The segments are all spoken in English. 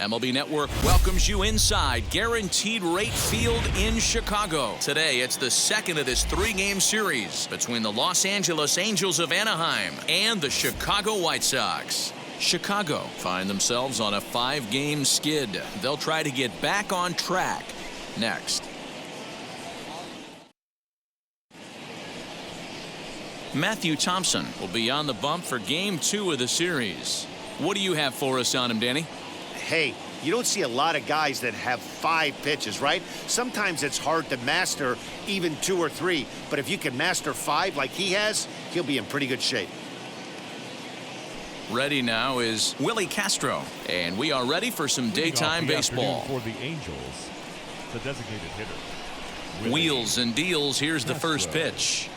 MLB Network welcomes you inside Guaranteed Rate Field in Chicago. Today, it's the second of this three-game series between the Los Angeles Angels of Anaheim and the Chicago White Sox. Chicago find themselves on a 5-game skid. They'll try to get back on track next. Matthew Thompson will be on the bump for Game 2 of the series. What do you have for us on him, Danny? Hey, you don't see a lot of guys that have 5 pitches, right? Sometimes it's hard to master even 2 or 3, but if you can master 5 like he has, he'll be in pretty good shape. Ready now is Willie Castro, and we are ready for some daytime baseball. For the Angels, the designated hitter. Wheels and deals. Here's the first pitch.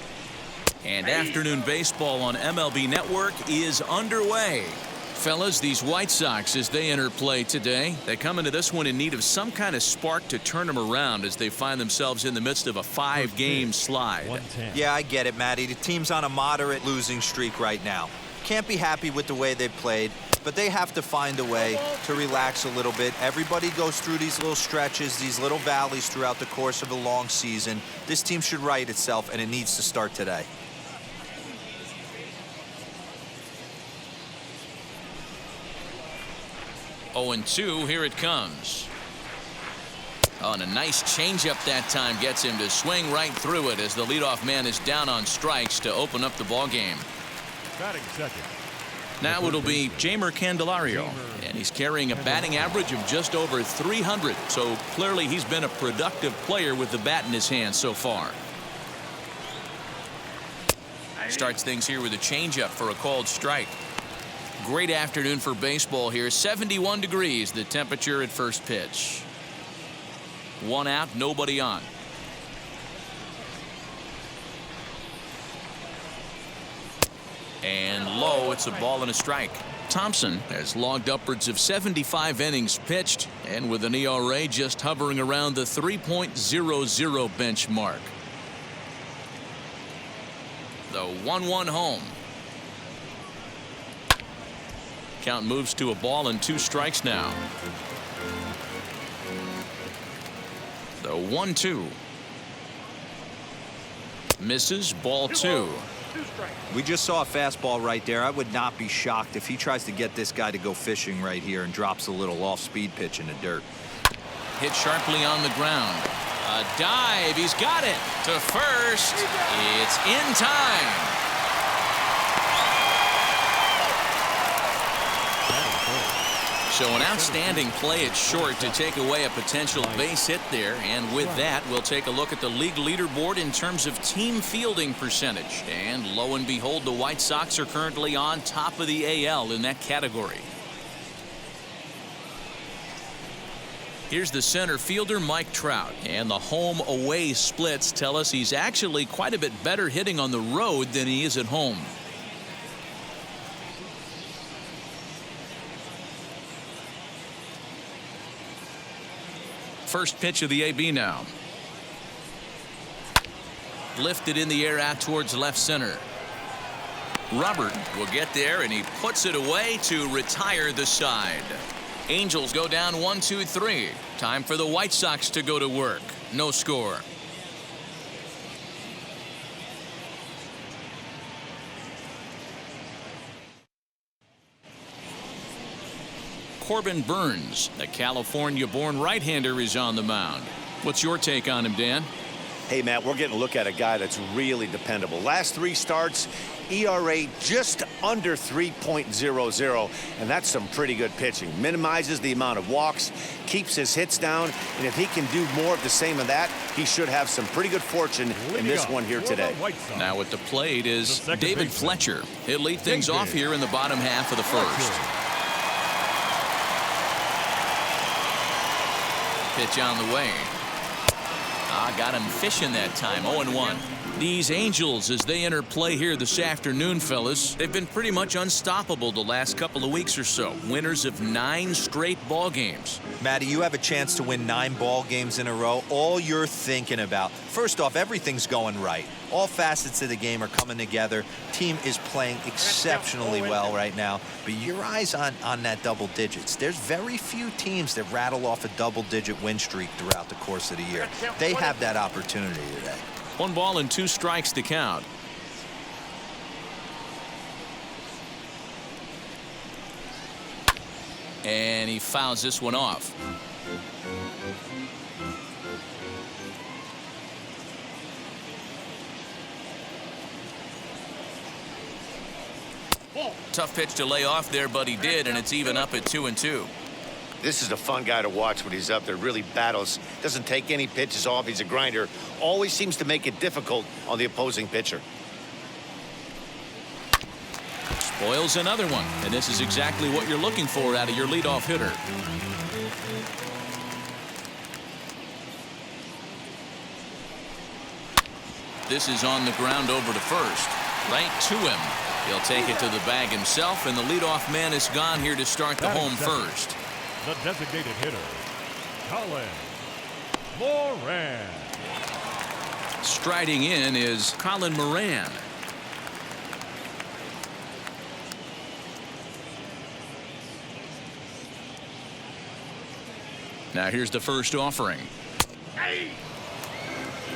And afternoon baseball on MLB Network is underway. Fellas, these White Sox, as they enter play today, they come into this one in need of some kind of spark to turn them around as they find themselves in the midst of a 5-game slide. Yeah, I get it, Matty. The team's on a moderate losing streak right now. Can't be happy with the way they played, but they have to find a way to relax a little bit. Everybody goes through these little stretches, these little valleys throughout the course of a long season. This team should right itself, and it needs to start today. Oh, and 2, here it comes. Oh, and a nice changeup that time gets him to swing right through it as the leadoff man is down on strikes to open up the ball game. Batting second. Now it'll be Jeimer Candelario, and he's carrying a batting average of just over 300, so clearly he's been a productive player with the bat in his hand so far. Starts things here with a changeup for a called strike. Great afternoon for baseball here. 71 degrees the temperature at first pitch. 1 out, nobody on. And low, it's a ball and a strike. Thompson has logged upwards of 75 innings pitched, and with an ERA just hovering around the 3.00 benchmark. The 1-1 home. Count moves to a ball and 2 strikes now. The 1-2. Misses, ball 2. We just saw a fastball right there. I would not be shocked if he tries to get this guy to go fishing right here and drops a little off-speed pitch in the dirt. Hit sharply on the ground. A dive. He's got it to first. It's in time. So an outstanding play at short to take away a potential base hit there. And with that, we'll take a look at the league leaderboard in terms of team fielding percentage. And lo and behold, the White Sox are currently on top of the AL in that category. Here's the center fielder, Mike Trout. And the home-away splits tell us he's actually quite a bit better hitting on the road than he is at home. First pitch of the AB now. Lifted in the air out towards left center. Robert will get there, and he puts it away to retire the side. Angels go down 1-2-3. Time for the White Sox to go to work. No score. Corbin Burns, the California-born right-hander, is on the mound. What's your take on him, Dan? Hey, Matt, we're getting a look at a guy that's really dependable. Last 3 starts, ERA just under 3.00, and that's some pretty good pitching. Minimizes the amount of walks, keeps his hits down, and if he can do more of the same of that, he should have some pretty good fortune in this one here today. Now at the plate is David Fletcher. He'll lead things off here in the bottom half of the first. Pitch on the way. Got him fishing that time. 0-1. These Angels, as they enter play here this afternoon, fellas, they've been pretty much unstoppable the last couple of weeks or so. Winners of 9 straight ball games. Matty, you have a chance to win 9 ball games in a row. All you're thinking about, first off, everything's going right. All facets of the game are coming together. Team is playing exceptionally well right now. But your eyes on that double digits. There's very few teams that rattle off a double-digit win streak throughout the course of the year. They have that opportunity today. 1 ball and 2 strikes to count. And he fouls this one off. Tough pitch to lay off there, but he did, and it's even up at 2-2. This is a fun guy to watch when he's up there. Really battles. Doesn't take any pitches off. He's a grinder. Always seems to make it difficult on the opposing pitcher. Spoils another one, and this is exactly what you're looking for out of your leadoff hitter. This is on the ground over to first. Right to him. He'll take it to the bag himself, and the leadoff man is gone here to start the home first. The designated hitter, Colin Moran. Striding in is Colin Moran. Now here's the first offering.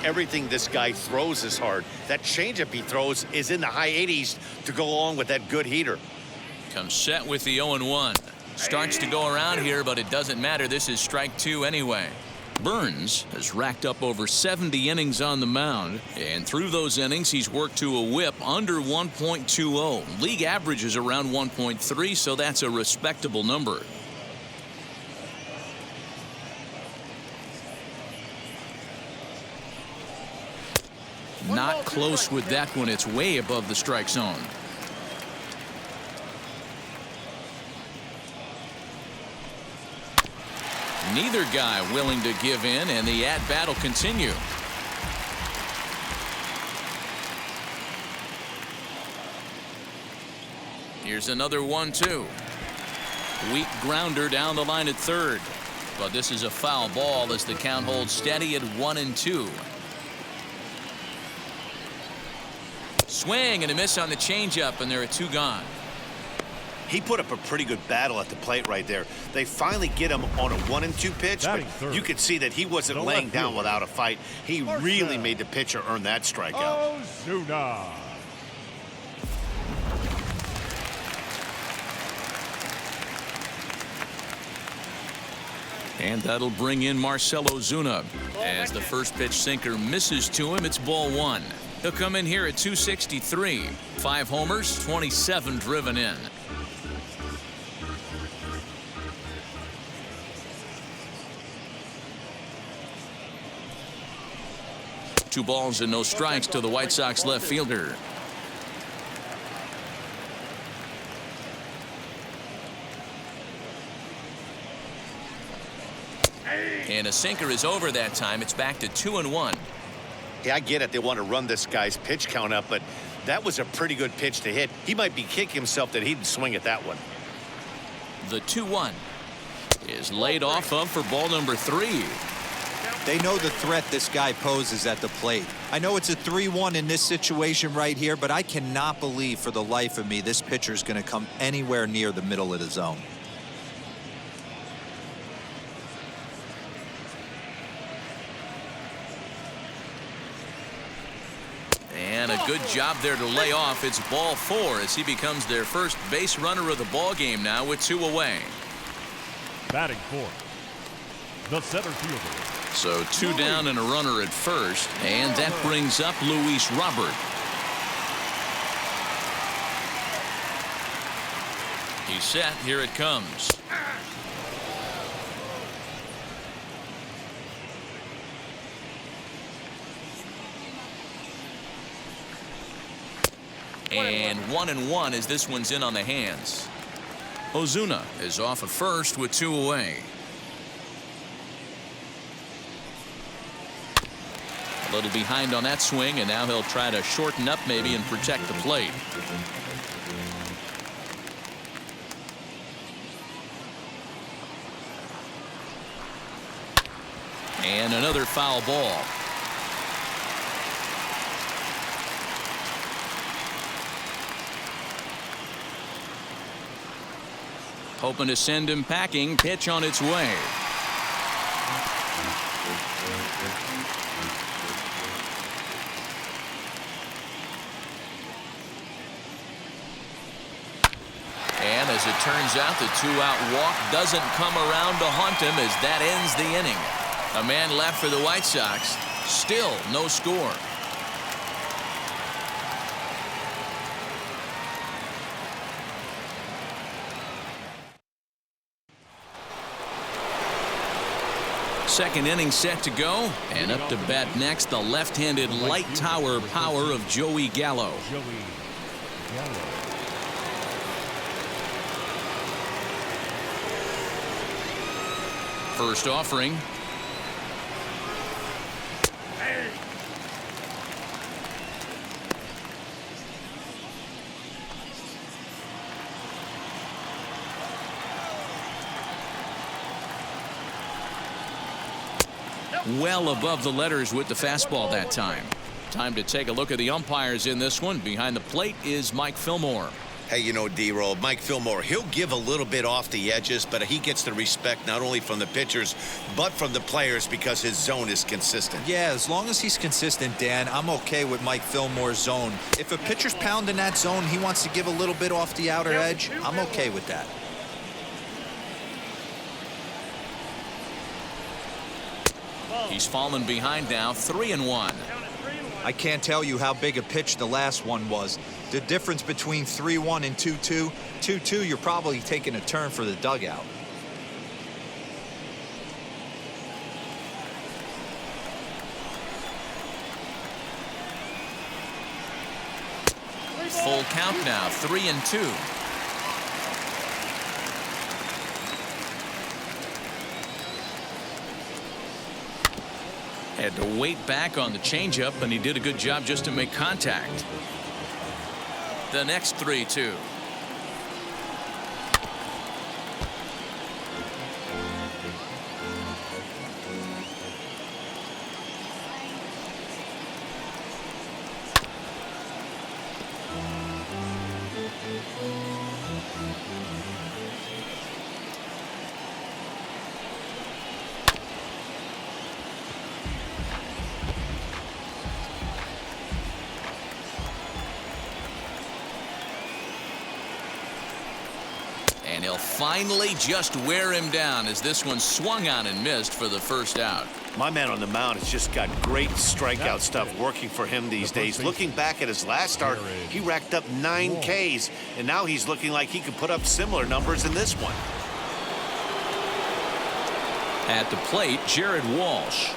Everything this guy throws is hard. That changeup he throws is in the high 80s to go along with that good heater. Comes set with the 0-1. Starts to go around here, but it doesn't matter. This is strike 2 anyway. Burns has racked up over 70 innings on the mound, and through those innings he's worked to a whip under 1.20. League average is around 1.3, so that's a respectable number. Not close with that one. It's way above the strike zone. Neither guy willing to give in, and the at-bat will continue. Here's another 1-2. Weak grounder down the line at third. But this is a foul ball as the count holds steady at 1-2. Swing and a miss on the changeup, and there are 2 gone. He put up a pretty good battle at the plate right there. They finally get him on a 1-2 pitch, but you could see that he wasn't laying down without a fight. He really made the pitcher earn that strikeout. Ozuna. And that'll bring in Marcell Ozuna. As the first pitch sinker misses to him, it's ball 1. He'll come in here at 263. 5 homers, 27 driven in. Two balls and no strikes to the White Sox left fielder. And a sinker is over that time. It's back to 2-1. Yeah, I get it. They want to run this guy's pitch count up, but that was a pretty good pitch to hit. He might be kicking himself that he didn't swing at that one. The 2-1 is laid off of for ball number 3. They know the threat this guy poses at the plate. I know it's a 3-1 in this situation right here, but I cannot believe for the life of me this pitcher is going to come anywhere near the middle of the zone. And a good job there to lay off. It's ball 4 as he becomes their first base runner of the ball game now with 2 away. Batting fourth, the center fielder. So 2 down and a runner at first, and that brings up Luis Robert. He's set. Here it comes. And 1-1 as this one's in on the hands. Ozuna is off at first with 2 away. A little behind on that swing, and now he'll try to shorten up maybe and protect the plate. And another foul ball. Hoping to send him packing. Pitch on its way. And as it turns out, the two-out walk doesn't come around to haunt him as that ends the inning. A man left for the White Sox. Still no score. Second inning set to go, and up to bat next, the left-handed light tower power of Joey Gallo. First offering. Well above the letters with the fastball that time. Time to take a look at the umpires in this one. Behind the plate is Mike Fillmore. Hey, you know, D-Roll, Mike Fillmore, he'll give a little bit off the edges, but he gets the respect not only from the pitchers, but from the players because his zone is consistent. Yeah, as long as he's consistent, Dan, I'm okay with Mike Fillmore's zone. If a pitcher's pounding that zone, he wants to give a little bit off the outer edge, I'm okay with that. He's fallen behind now, 3-1. I can't tell you how big a pitch the last one was. The difference between 3-1 and 2-2. 2-2, you're probably taking a turn for the dugout. Full count now, 3-2. Had to wait back on the changeup, and he did a good job just to make contact. The next 3-2. And he'll finally just wear him down as this one swung on and missed for the first out. My man on the mound has just got great strikeout stuff working for him these days. Looking back at his last start, he racked up 9 Ks, and now he's looking like he could put up similar numbers in this one. At the plate, Jared Walsh.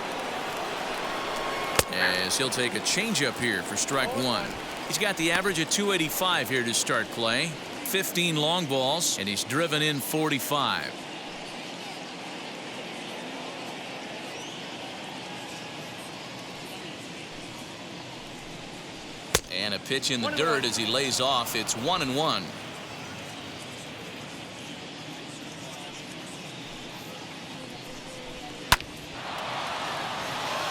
As he'll take a changeup here for strike one. He's got the average of 285 here to start play. 15 long balls, and he's driven in 45. And a pitch in the dirt as he lays off. It's 1-1.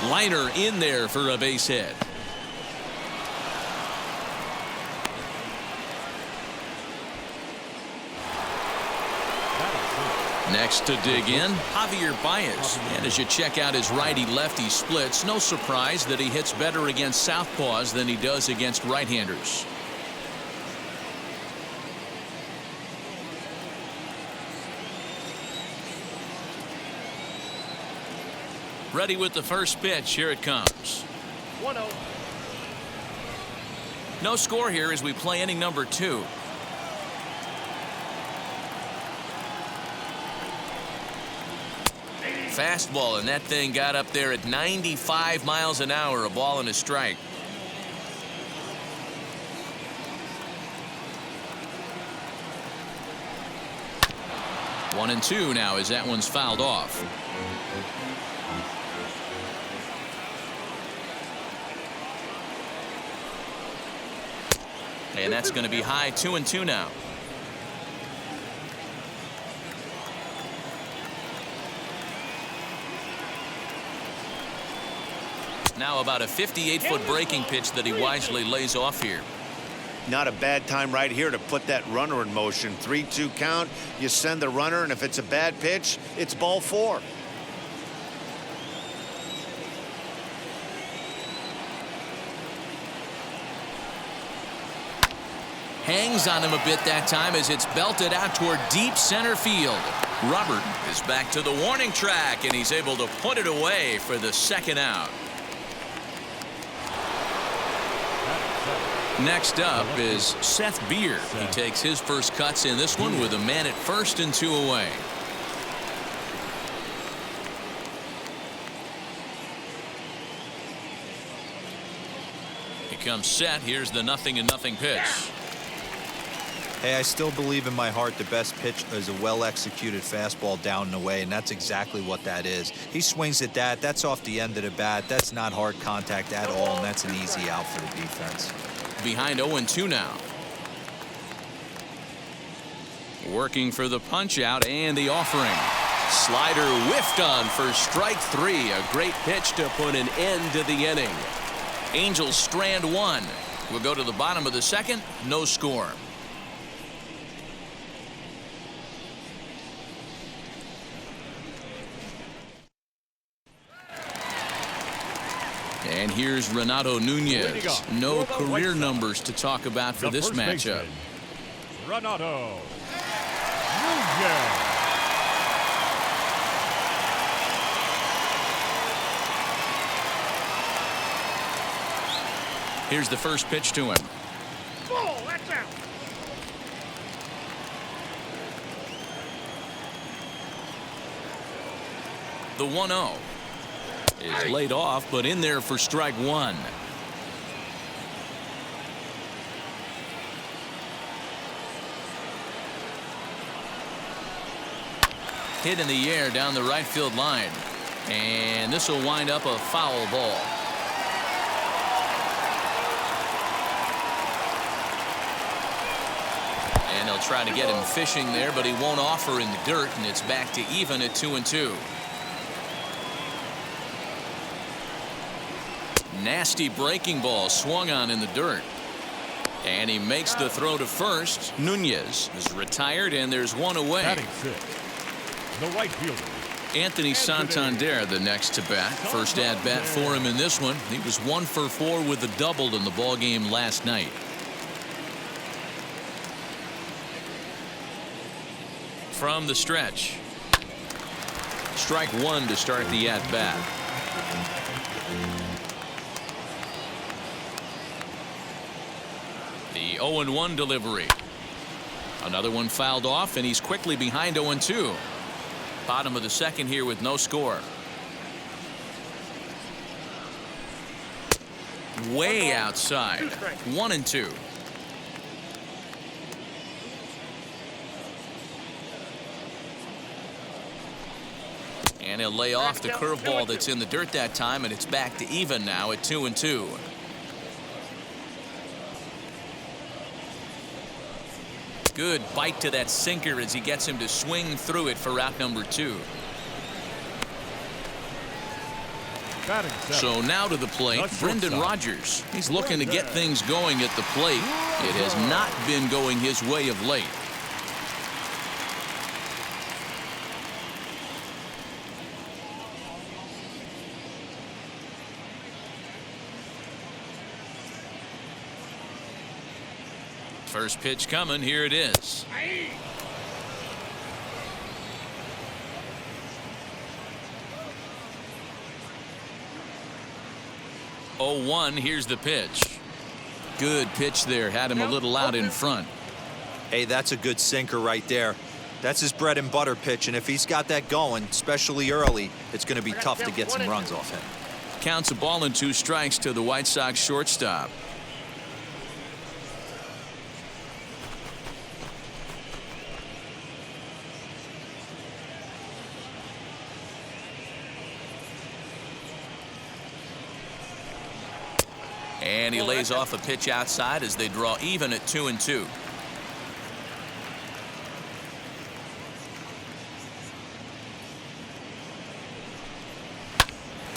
Liner in there for a base hit. Next to dig in, Javier Baez. And as you check out his righty-lefty splits, no surprise that he hits better against southpaws than he does against right-handers. Ready with the first pitch. Here it comes. 1-0. No score here as we play inning number 2. Fastball, and that thing got up there at 95 miles an hour, a ball and a strike. One and two now as that one's fouled off. And that's going to be high 2-2 now. Now about a 58-foot breaking pitch that he wisely lays off here. Not a bad time right here to put that runner in motion. 3-2 count. You send the runner, and if it's a bad pitch, it's ball 4. Hangs on him a bit that time as it's belted out toward deep center field. Robert is back to the warning track, and he's able to put it away for the second out. Next up is Seth Beer. He takes his first cuts in this one with a man at first and 2 away. Here comes Seth. Here's the 0-0 pitch. Hey, I still believe in my heart the best pitch is a well-executed fastball down and away, and that's exactly what that is. He swings at that. That's off the end of the bat. That's not hard contact at all, and that's an easy out for the defense. Behind 0-2 now. Working for the punch out and the offering. Slider whiffed on for strike 3. A great pitch to put an end to the inning. Angels strand 1. We'll go to the bottom of the second. No score. And here's Renato Nunez. No career numbers to talk about for this matchup. Renato Nunez. Here's the first pitch to him. Ball, that's out. The 1-0 is laid off, but in there for strike 1. Hit in the air down the right field line, and this will wind up a foul ball. And they'll try to get him fishing there, but he won't offer in the dirt, and it's back to even at 2-2. Nasty breaking ball swung on in the dirt. And he makes the throw to first. Nunez is retired, and there's one away. Batting sixth, the right fielder, Anthony Santander the next to bat. First at bat for him in this one. He was 1 for 4 with a double in the ball game last night. From the stretch. Strike 1 to start the at bat. The 0-1 delivery. Another one fouled off, and he's quickly behind 0-2. Bottom of the second here with no score. Way outside. 1-2. And he'll lay off the curveball that's in the dirt that time, and it's back to even now at 2-2. Good bite to that sinker as he gets him to swing through it for out number 2. batting seventh. So now to the plate, Brendan Rodgers. He's looking to get things going at the plate. It has not been going his way of late. First pitch coming. Here it is. 0-1. Here's the pitch. Good pitch there. Had him a little out in front. Hey, that's a good sinker right there. That's his bread and butter pitch, and if he's got that going, especially early, it's going to be tough to get some runs off him. Counts a ball and 2 strikes to the White Sox shortstop. And he lays off a pitch outside as they draw even at 2-2.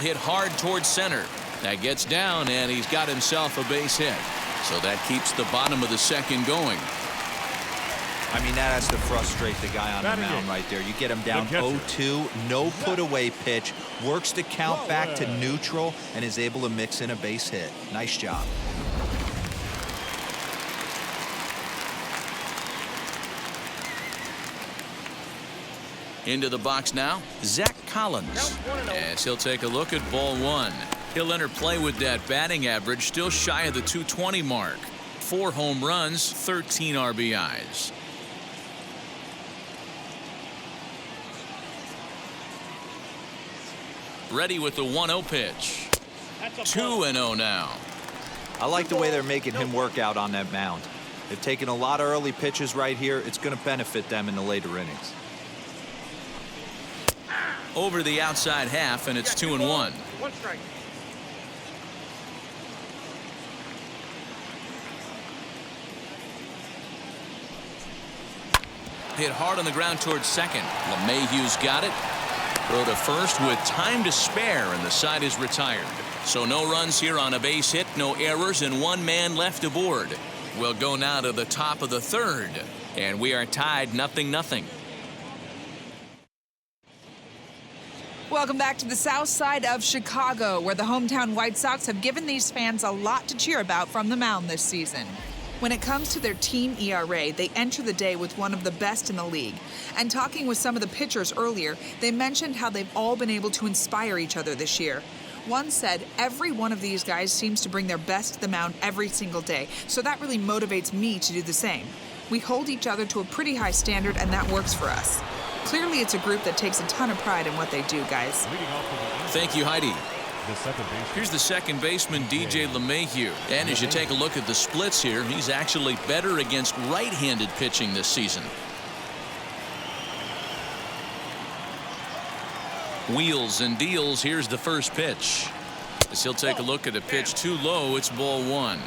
Hit hard towards center. That gets down, and he's got himself a base hit. So that keeps the bottom of the second going. I mean, that has to frustrate the guy on the mound right there. You get him down 0-2, no put-away pitch, works the count back to neutral, and is able to mix in a base hit. Nice job. Into the box now, Zach Collins, as he'll take a look at ball one. He'll enter play with that batting average still shy of the 220 mark. 4 home runs, 13 RBIs. Ready with the 1-0 pitch. 2-0 now. I like the way they're making him work out on that mound. They've taken a lot of early pitches right here. It's going to benefit them in the later innings. Over the outside half, and it's 2-1. 1 strike. Hit hard on the ground towards second. LeMahieu's got it. Throw to first with time to spare, and the side is retired. So no runs here on a base hit, no errors, and 1 man left aboard. We'll go now to the top of the third, and we are tied 0-0. Welcome back to the south side of Chicago, where the hometown White Sox have given these fans a lot to cheer about from the mound this season. When it comes to their team ERA, they enter the day with one of the best in the league. And talking with some of the pitchers earlier, they mentioned how they've all been able to inspire each other this year. One said, every one of these guys seems to bring their best to the mound every single day, so that really motivates me to do the same. We hold each other to a pretty high standard, and that works for us. Clearly, it's a group that takes a ton of pride in what they do, guys. Thank you, Heidi. The second baseman. Here's the second baseman, DJ LeMahieu. And as you take a look at the splits here, he's actually better against right-handed pitching this season. Wheels and deals. Here's the first pitch. As he'll take a look at a pitch too low, it's ball 1.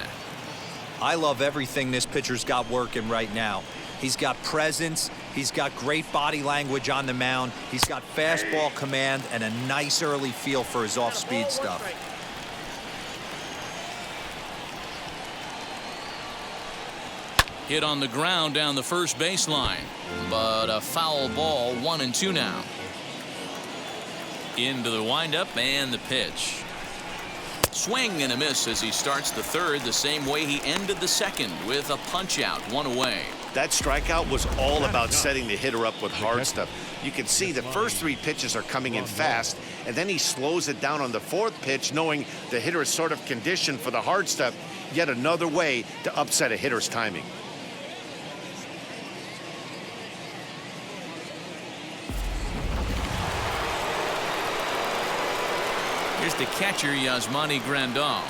I love everything this pitcher's got working right now. He's got presence. He's got great body language on the mound. He's got fastball command and a nice early feel for his off-speed stuff. Hit on the ground down the first baseline, but a foul ball. 1-2 now. Into the windup and the pitch. Swing and a miss as he starts the third the same way he ended the second, with a punch out, 1 away. That strikeout was all about setting the hitter up with hard stuff. You can see the first 3 pitches are coming in fast, and then he slows it down on the 4th pitch, knowing the hitter is sort of conditioned for the hard stuff. Yet another way to upset a hitter's timing. Here's the catcher, Yasmani Grandal.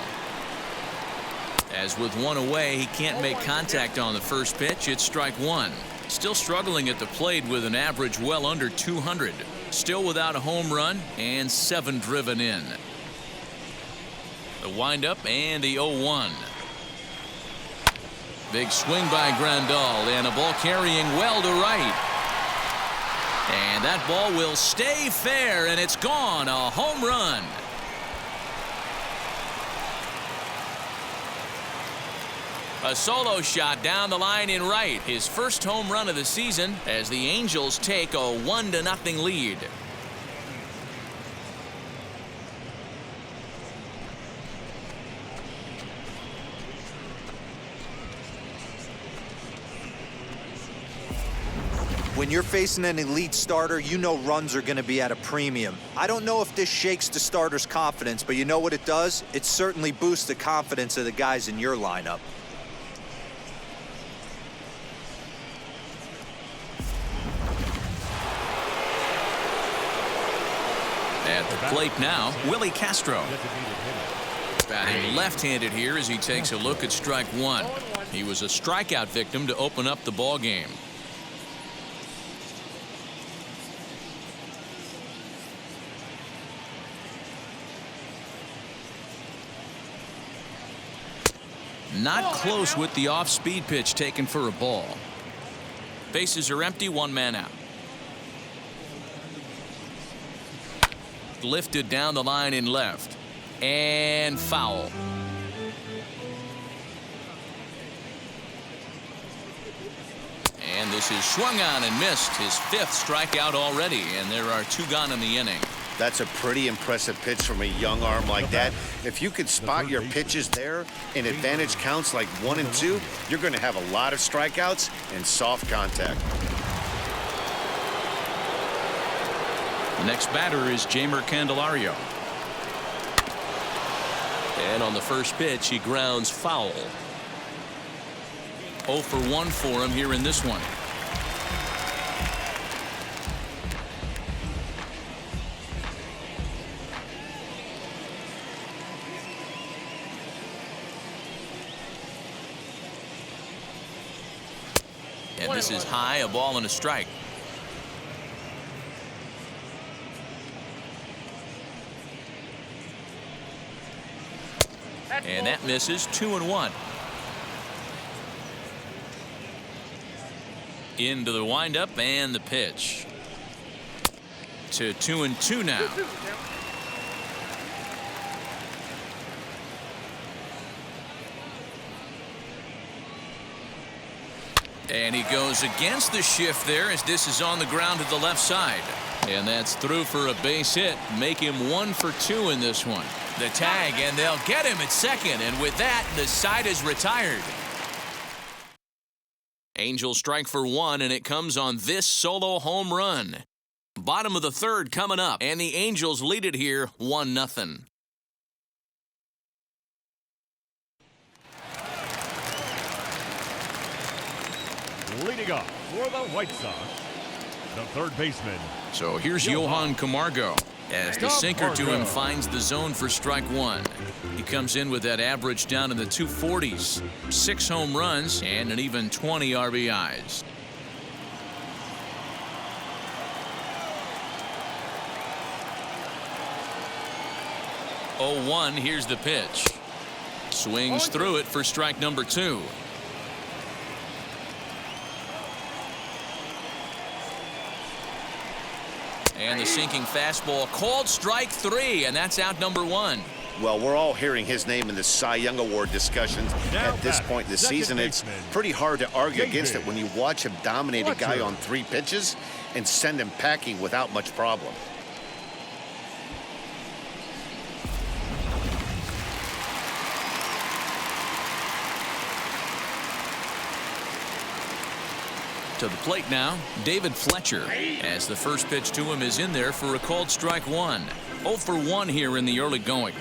As with 1 away, he can't make contact on the first pitch. It's strike 1. Still struggling at the plate with an average well under 200. Still without a home run and 7 driven in. The windup and the 0-1. Big swing by Grandal, and a ball carrying well to right. And that ball will stay fair, and it's gone. A home run. A solo shot down the line in right. His first home run of the season as the Angels take a 1-0 lead. When you're facing an elite starter, you know runs are going to be at a premium. I don't know if this shakes the starter's confidence, but you know what it does? It certainly boosts the confidence of the guys in your lineup. At the plate now, Willie Castro. Batting left-handed here as he takes a look at strike 1. He was a strikeout victim to open up the ball game. Not close with the off-speed pitch taken for a ball. Bases are empty, one man out. Lifted down the line in left. And foul. And this is swung on and missed. His 5th strikeout already, and there are 2 gone in the inning. That's a pretty impressive pitch from a young arm like that. If you could spot your pitches there in advantage counts like 1 and 2, you're going to have a lot of strikeouts and soft contact. The next batter is Jeimer Candelario. And on the first pitch, he grounds foul. 0 for 1 for him here in this one. And this is high, a ball and a strike. And that misses. 2-1. Into the windup and the pitch. To 2-2 now. And he goes against the shift there as this is on the ground to the left side. And that's through for a base hit. Make him 1 for 2 in this one. The tag, and they'll get him at second. And with that, the side is retired. Angels strike for 1, and it comes on this solo home run. Bottom of the 3rd coming up, and the Angels lead it here 1-0. Leading off for the White Sox, the 3rd baseman. So here's Johan Camargo as the sinker to him finds the zone for strike 1. He comes in with that average down in the 240s. 6 home runs and an even 20 RBIs. Oh, 1, here's the pitch. Swings through it for strike number 2. And the sinking fastball called strike 3, and that's out number 1. Well, we're all hearing his name in the Cy Young Award discussions at this point in the season. It's pretty hard to argue against it when you watch him dominate a guy on 3 pitches and send him packing without much problem. To the plate now, David Fletcher, as the first pitch to him is in there for a called strike 1. 0 for 1 here in the early going.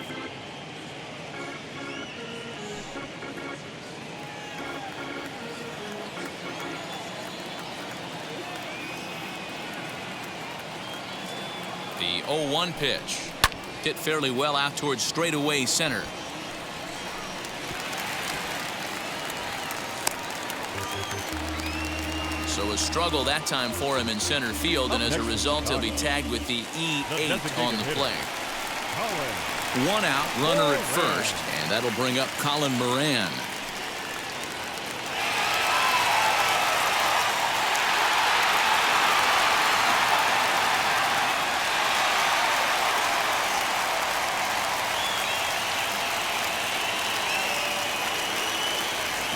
The 0-1 pitch hit fairly well out towards straightaway center. So a struggle that time for him in center field, and as a result, he'll be tagged with the E8 on the play. 1 out, runner at first, and that'll bring up Colin Moran.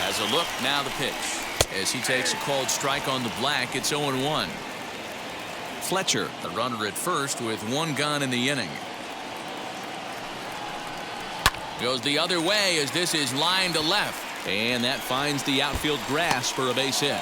Has a look, now the pitch. As he takes a called strike on the black, it's 0-1. Fletcher, the runner at first with 1 gone in the inning. Goes the other way as this is lined to left. And that finds the outfield grass for a base hit.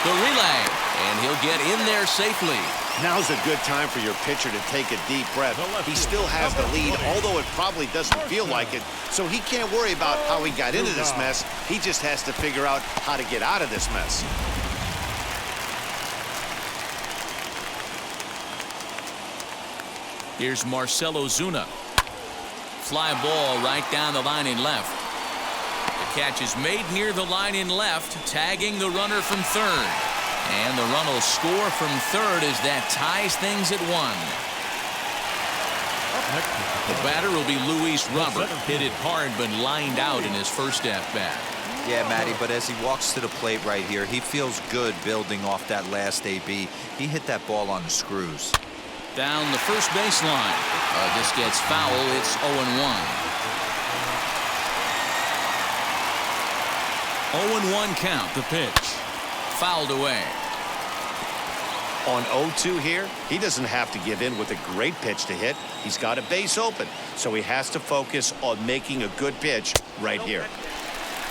The relay, and he'll get in there safely. Now's a good time for your pitcher to take a deep breath. He still has the lead, although it probably doesn't feel like it. So he can't worry about how he got into this mess. He just has to figure out how to get out of this mess. Here's Marcell Ozuna. Fly ball right down the line in left. The catch is made near the line in left, tagging the runner from third. And the run will score from third as that ties things at 1. Next, The batter will be Luis Robert. Hit it hard but lined out in his first at-bat. Yeah, Matty, but as he walks to the plate right here, he feels good building off that last AB. He hit that ball on the screws. Down the first baseline. This gets foul. It's 0-1. 0-1 count. The pitch. Fouled away. On 0-2 here, he doesn't have to give in with a great pitch to hit. He's got a base open, so he has to focus on making a good pitch right here.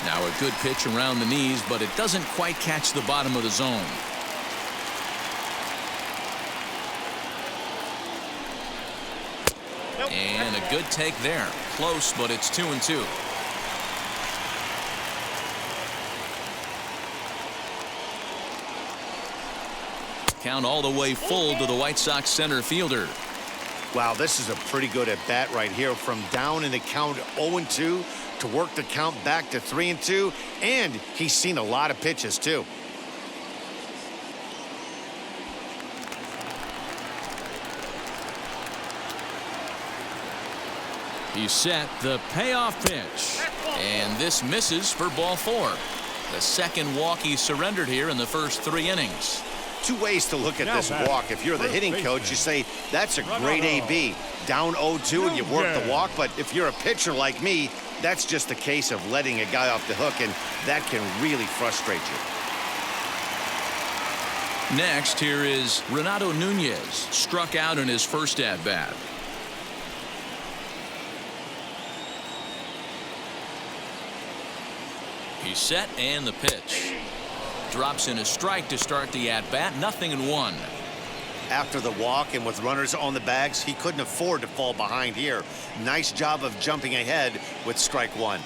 Now a good pitch around the knees, but it doesn't quite catch the bottom of the zone. And a good take there. Close, but it's 2-2. Count all the way full to the White Sox center fielder. Wow, this is a pretty good at bat right here, from down in the count 0-2 to work the count back to 3-2, and he's seen a lot of pitches too. He's set. The payoff pitch, and this misses for ball 4. The second walk he surrendered here in the first 3 innings. Two ways to look at this walk. If you're the hitting coach, you say that's a great AB. Down 0-2 and you work the walk. But if you're a pitcher like me, that's just a case of letting a guy off the hook, and that can really frustrate you. Next, here is Renato Nunez. Struck out in his first at-bat. He's set, and the pitch. Drops in a strike to start the at-bat. 0-1. After the walk and with runners on the bags, he couldn't afford to fall behind here. Nice job of jumping ahead with strike 1.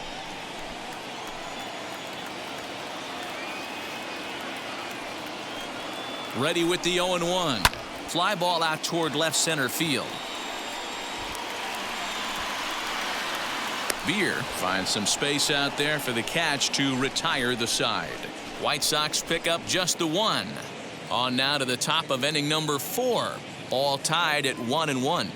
Ready with the 0-1. Fly ball out toward left center field. Beer finds some space out there for the catch to retire the side. White Sox pick up just the 1. On now to the top of inning number 4. All tied at 1-1.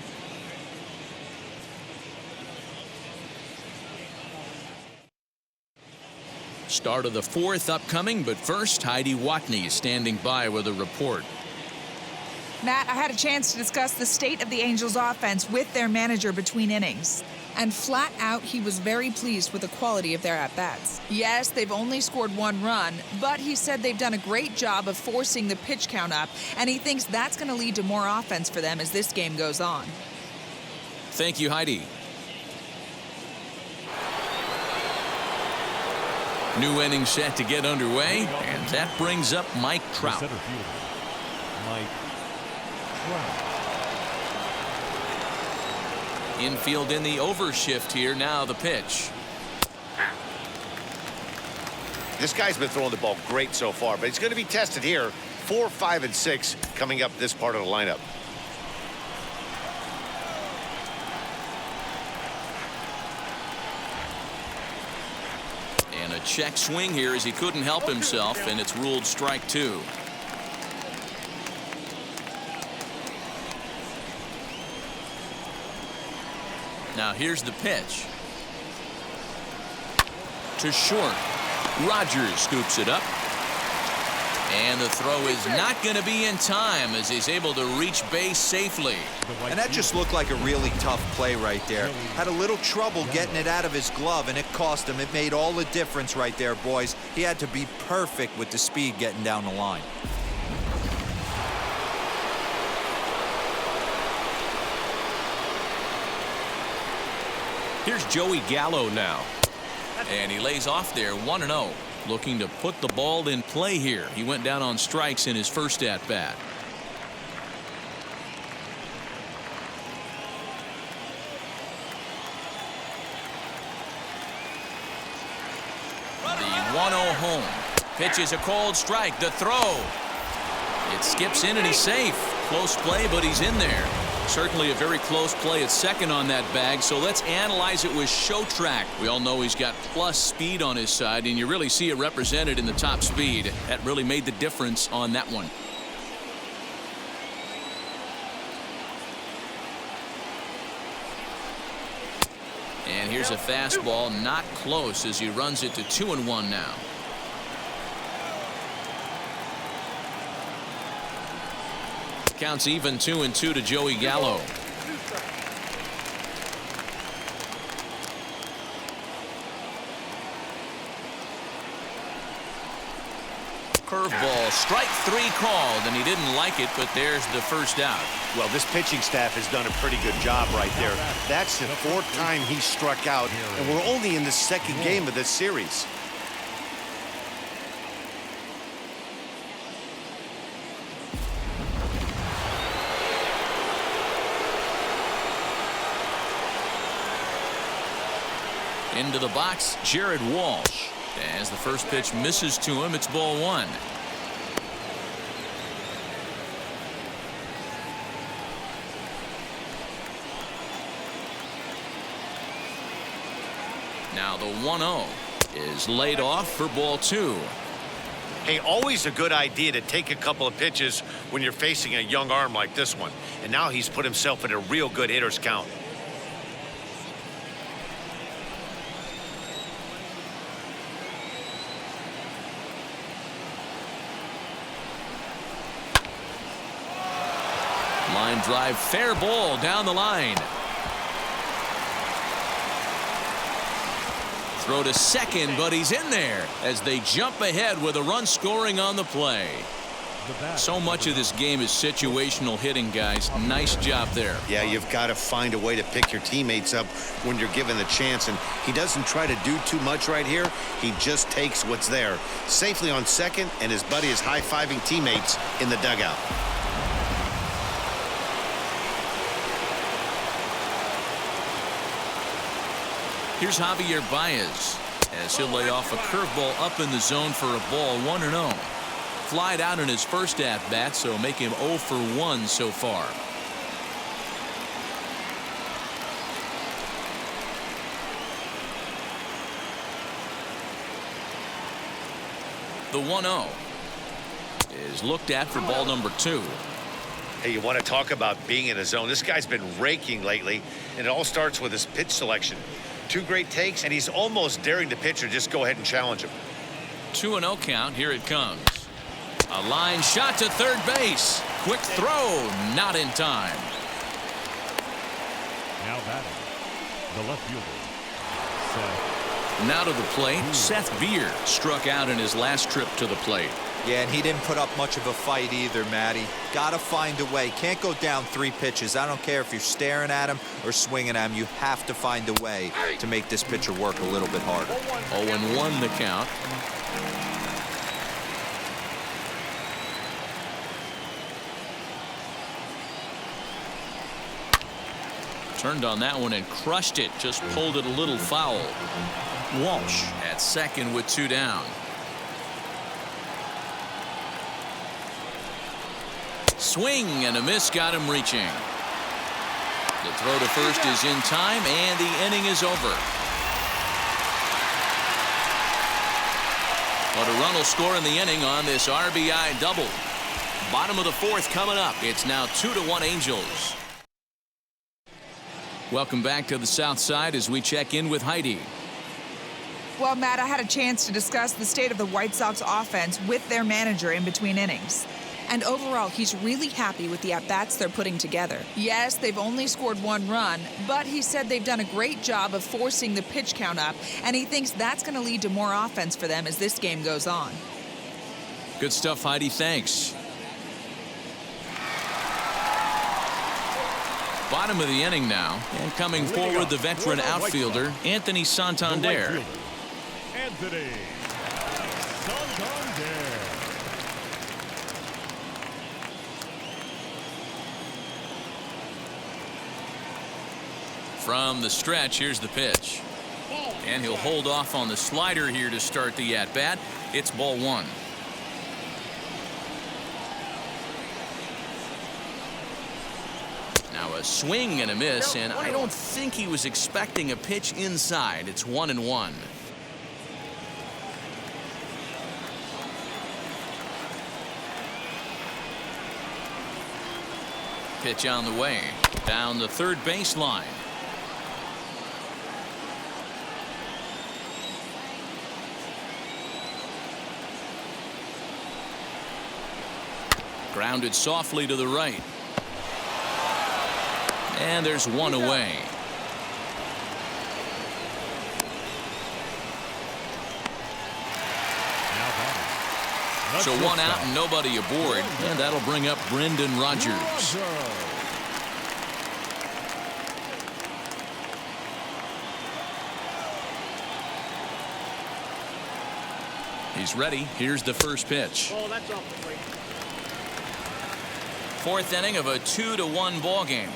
Start of the 4th upcoming, but first Heidi Watney standing by with a report. Matt, I had a chance to discuss the state of the Angels offense with their manager between innings. And flat out, he was very pleased with the quality of their at-bats. Yes, they've only scored 1 run, but he said they've done a great job of forcing the pitch count up, and he thinks that's going to lead to more offense for them as this game goes on. Thank you, Heidi. New inning set to get underway, and that brings up Mike Trout. center fielder, Mike Trout. Infield in the overshift here. Now the pitch. This guy's been throwing the ball great so far, but he's going to be tested here. 4, 5, and 6 coming up this part of the lineup. And a check swing here as he couldn't help himself, and it's ruled strike 2. Now here's the pitch. To short. Rogers scoops it up. And the throw is not going to be in time as he's able to reach base safely. And that just looked like a really tough play right there. Had a little trouble getting it out of his glove, and it cost him. It made all the difference right there, boys. He had to be perfect with the speed getting down the line. Here's Joey Gallo now. And he lays off there 1-0. Looking to put the ball in play here. He went down on strikes in his first at-bat. The 1-0 home. Pitch is a cold strike. The throw. It skips in and he's safe. Close play, but he's in there. Certainly a very close play at second on that bag, so let's analyze it with Showtrack. We all know he's got plus speed on his side, and you really see it represented in the top speed. That really made the difference on that one. And here's a fastball, not close, as he runs it to 2-1 now. Counts even 2-2 to Joey Gallo. Curveball, strike 3 called, and he didn't like it, but there's the first out. Well, this pitching staff has done a pretty good job right there. That's the 4th time he struck out, and we're only in the 2nd game of this series. Into the box, Jared Walsh. As the first pitch misses to him, it's ball 1. Now the 1-0 is laid off for ball 2. Hey, always a good idea to take a couple of pitches when you're facing a young arm like this one. And now he's put himself in a real good hitter's count. Line drive, fair ball down the line. Throw to second, but he's in there as they jump ahead with a run scoring on the play. So much of this game is situational hitting, guys. Nice job there. Yeah, you've got to find a way to pick your teammates up when you're given the chance, and he doesn't try to do too much right here. He just takes what's there. Safely on second, and his buddy is high-fiving teammates in the dugout. Here's Javier Baez as he'll lay off a curveball up in the zone for a ball 1-0. Flied out in his first at-bat, so make him 0 for 1 so far. The 1-0 is looked at for ball number 2. Hey, you want to talk about being in a zone? This guy's been raking lately, and it all starts with his pitch selection. 2 great takes, and he's almost daring the pitcher just go ahead and challenge him. 2-0 count. Here it comes. A line shot to third base. Quick throw, not in time. Now batting, the left fielder, Now to the plate, Seth Beer struck out in his last trip to the plate. Yeah, and he didn't put up much of a fight either, Matty. Gotta find a way. Can't go down 3 pitches. I don't care if you're staring at him or swinging at him. You have to find a way to make this pitcher work a little bit harder. 0-1 the count. Turned on that one and crushed it. Just pulled it a little foul. Walsh at second with 2 down. Swing and a miss got him reaching. The throw to first is in time, and the inning is over. But a run will score in the inning on this RBI double. Bottom of the 4th coming up. It's now 2-1 Angels. Welcome back to the South Side as we check in with Heidi. Well, Matt, I had a chance to discuss the state of the White Sox offense with their manager in between innings. And overall, he's really happy with the at-bats they're putting together. Yes, they've only scored 1 run, but he said they've done a great job of forcing the pitch count up, and he thinks that's going to lead to more offense for them as this game goes on. Good stuff, Heidi. Thanks. Bottom of the inning now, and coming forward, the veteran outfielder, Anthony Santander. Anthony Santander. From the stretch, here's the pitch. And he'll hold off on the slider here to start the at-bat. It's ball 1. Now a swing and a miss, and I don't think he was expecting a pitch inside. It's 1-1. Pitch on the way. Down the third baseline. Grounded softly to the right. And there's one away. So one out and nobody aboard. And that'll bring up Brendan Rodgers. He's ready. Here's the first pitch. Oh, that's off the plate. Fourth inning of a 2-1 ball game.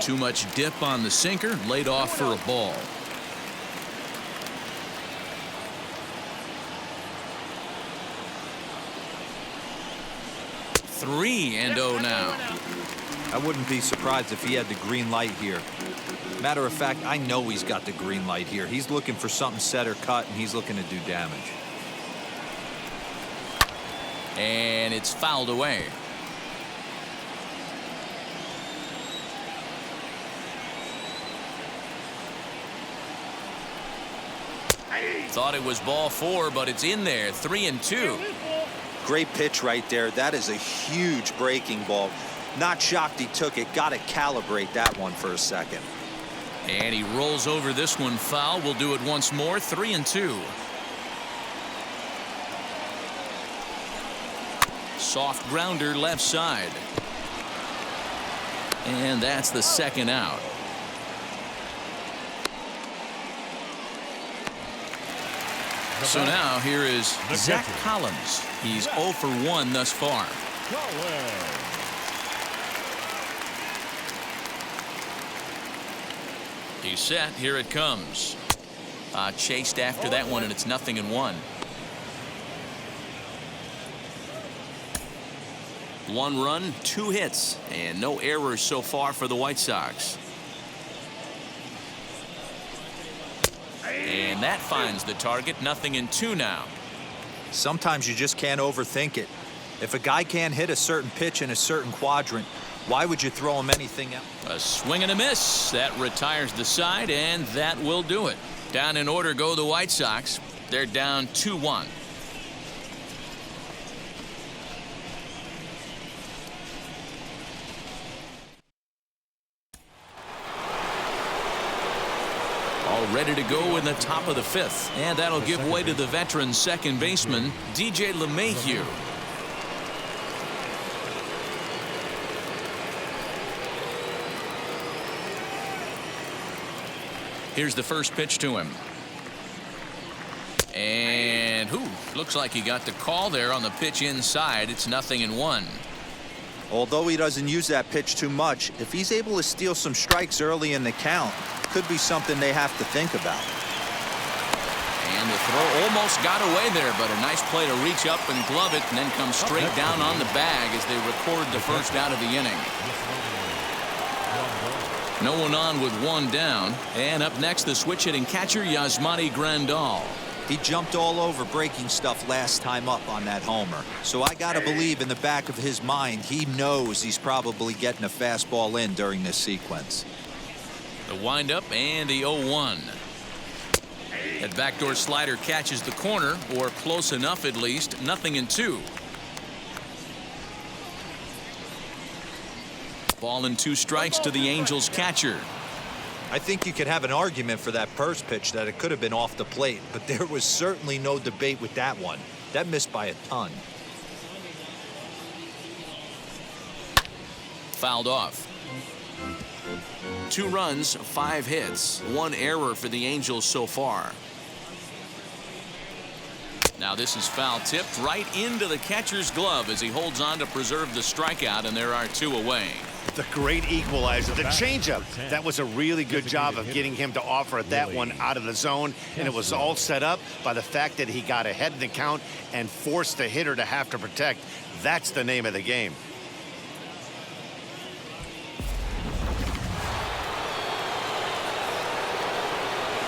Too much dip on the sinker, laid off for a ball. Three and 0 now. I wouldn't be surprised if he had the green light here. Matter of fact, I know he's got the green light here. He's looking for something set or cut, and he's looking to do damage. And it's fouled away. Thought it was ball 4, but it's in there. 3-2. Great pitch right there. That is a huge breaking ball. Not shocked he took it. Got to calibrate that one for a second. And he rolls over this one foul. We'll do it once more. 3-2. Soft grounder left side. And that's the second out. So now here is Zach Collins. He's 0 for 1 thus far. He's set. Here it comes. Chased after that one, and it's 0-1. One run, 2 hits, and no errors so far for the White Sox. And that finds the target. 0-2 now. Sometimes you just can't overthink it. If a guy can't hit a certain pitch in a certain quadrant, why would you throw him anything else? A swing and a miss. That retires the side, and that will do it. Down in order go the White Sox. They're down 2-1. All ready to go in the top of the 5th. And that'll give way to the veteran second baseman, DJ LeMahieu. Here's the first pitch to him. And looks like he got the call there on the pitch inside. It's 0-1. Although he doesn't use that pitch too much, if he's able to steal some strikes early in the count, could be something they have to think about. And the throw almost got away there, but a nice play to reach up and glove it and then come straight down on the bag as they record the first out of the inning. No one on with one down. And up next, the switch hitting catcher, Yasmani Grandal. He jumped all over breaking stuff last time up on that homer. So I got to believe in the back of his mind, he knows he's probably getting a fastball in during this sequence. The windup and the 0-1. That backdoor slider catches the corner, or close enough at least. 0-2. Ball and 2 strikes to the Angels catcher. I think you could have an argument for that first pitch that it could have been off the plate, but there was certainly no debate with that one. That missed by a ton. Fouled off. 2 runs, 5 hits, 1 error for the Angels so far. Now this is foul tipped right into the catcher's glove as he holds on to preserve the strikeout, and there are 2 away. The great equalizer, the changeup. That was a really good job of getting him to offer that one out of the zone, and it was all set up by the fact that he got ahead in the count and forced the hitter to have to protect. That's the name of the game.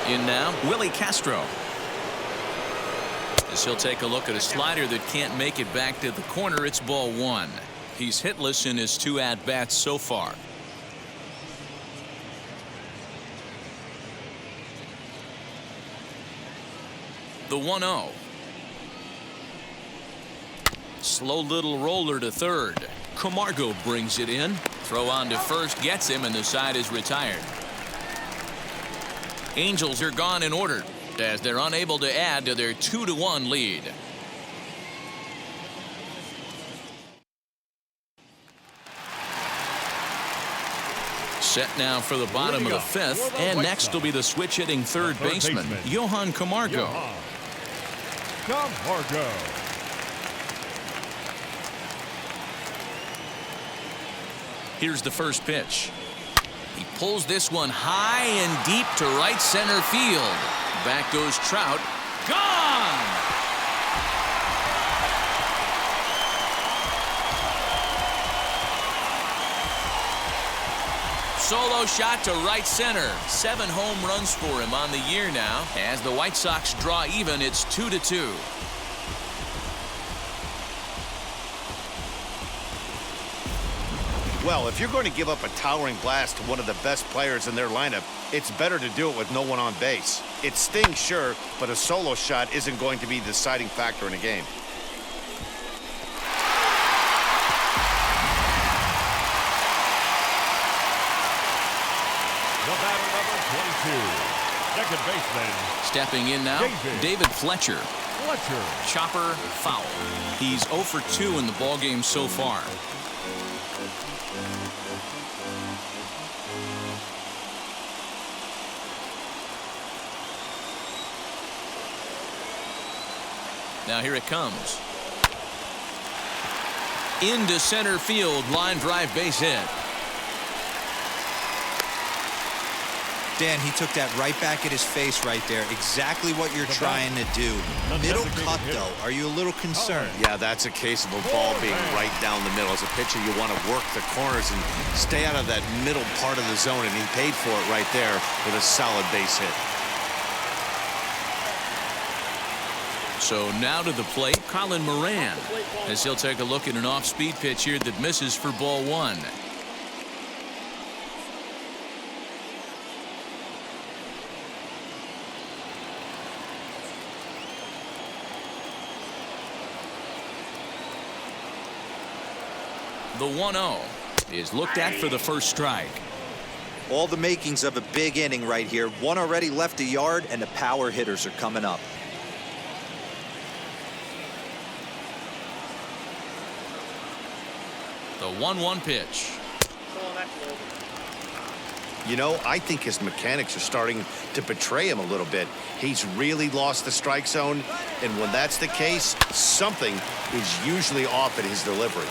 In now, Willie Castro. As he'll take a look at a slider that can't make it back to the corner. It's ball 1. He's hitless in his 2 at-bats so far. The 1-0. Slow little roller to third. Camargo brings it in. Throw on to first gets him, and the side is retired. Angels are gone in order as they're unable to add to their 2-1 lead. Set now for the bottom of the fifth, and next will be the switch-hitting third baseman, Johan Camargo. Camargo. Here's the first pitch. He pulls this one high and deep to right center field. Back goes Trout. Gone! Solo shot to right center. 7 home runs for him on the year now. As the White Sox draw even, it's 2-2. Well, if you're going to give up a towering blast to one of the best players in their lineup, it's better to do it with no one on base. It stings, sure, but a solo shot isn't going to be the deciding factor in a game. The batter, number 22. Second baseman. Stepping in now, David Fletcher. Fletcher. Chopper foul. He's 0 for 2 in the ballgame so far. Now here it comes. Into center field, line drive base hit. Dan, he took that right back at his face right there. Exactly what you're trying to do. Middle cut, though. Are you a little concerned? Yeah, that's a case of a ball being right down the middle. As a pitcher, you want to work the corners and stay out of that middle part of the zone, and he paid for it right there with a solid base hit. So now to the plate, Colin Moran, as he'll take a look at an off-speed pitch here that misses for ball 1. The 1-0 is looked at for the first strike. All the makings of a big inning right here. One already left a yard, and the power hitters are coming up. The 1-1 pitch. You know, I think his mechanics are starting to betray him a little bit. He's really lost the strike zone, and when that's the case, something is usually off at his delivery.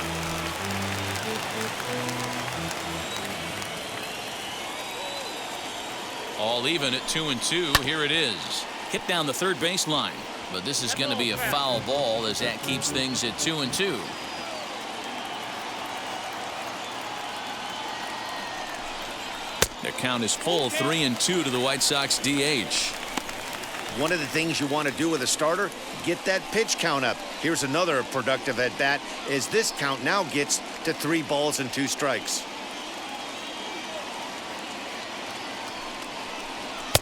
All even at 2-2. Here it is. Hit down the third baseline, but this is going to be a foul ball as that keeps things at 2-2. The count is full, 3-2 to the White Sox DH. One of the things you want to do with a starter, get that pitch count up. Here's another productive at bat as this count now gets to 3 balls and 2 strikes.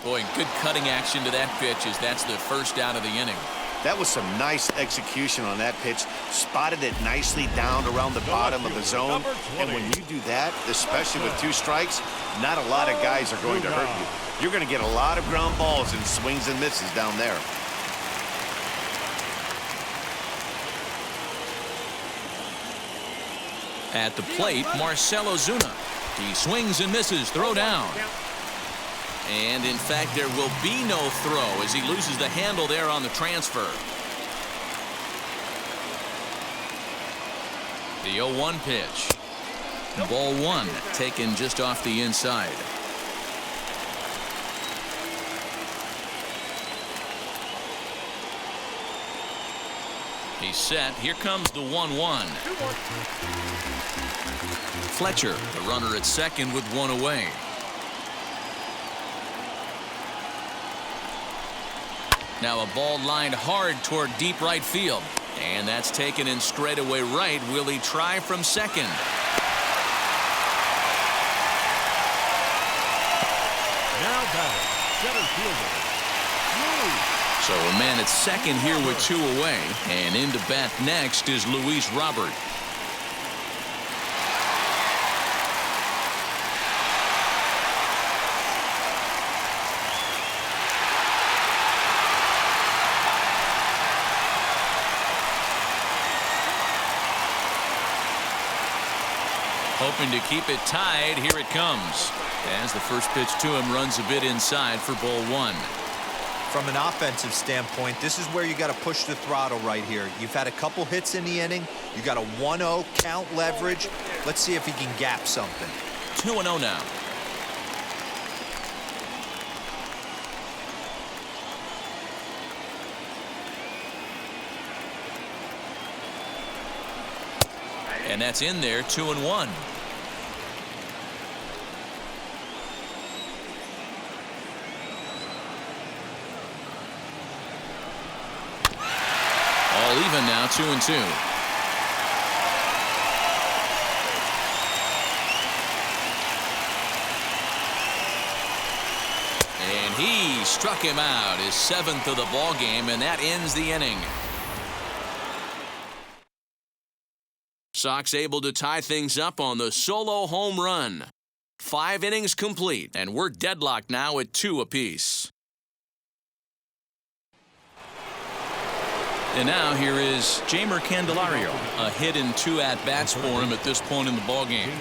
Boy, good cutting action to that pitch as that's the first out of the inning. That was some nice execution on that pitch. Spotted it nicely down around the bottom of the zone. And when you do that, especially with 2 strikes, not a lot of guys are going to hurt you. You're going to get a lot of ground balls and swings and misses down there. At the plate, Marcell Ozuna. He swings and misses, throw down. And in fact, there will be no throw as he loses the handle there on the transfer. The 0-1 pitch. Ball 1 taken just off the inside. He's set. Here comes the 1-1. Fletcher, the runner at second with 1 away. Now a ball lined hard toward deep right field. And that's taken in straightaway right. Will he try from second? Now batting, center fielder, Louis So a man at second here with 2 away. And into bat next is Luis Robert. Hoping to keep it tied. Here it comes. As the first pitch to him runs a bit inside for ball 1. From an offensive standpoint, this is where you got to push the throttle right here. You've had a couple hits in the inning. You got a 1-0 count leverage. Let's see if he can gap something. 2-0 now. And that's in there, 2-1. All even now, 2-2. And he struck him out, his 7th of the ball game, and that ends the inning. Sox able to tie things up on the solo home run. 5 innings complete, and we're deadlocked now at 2 apiece. And now here is Jeimer Candelario. A hit and 2 at-bats for him at this point in the ballgame.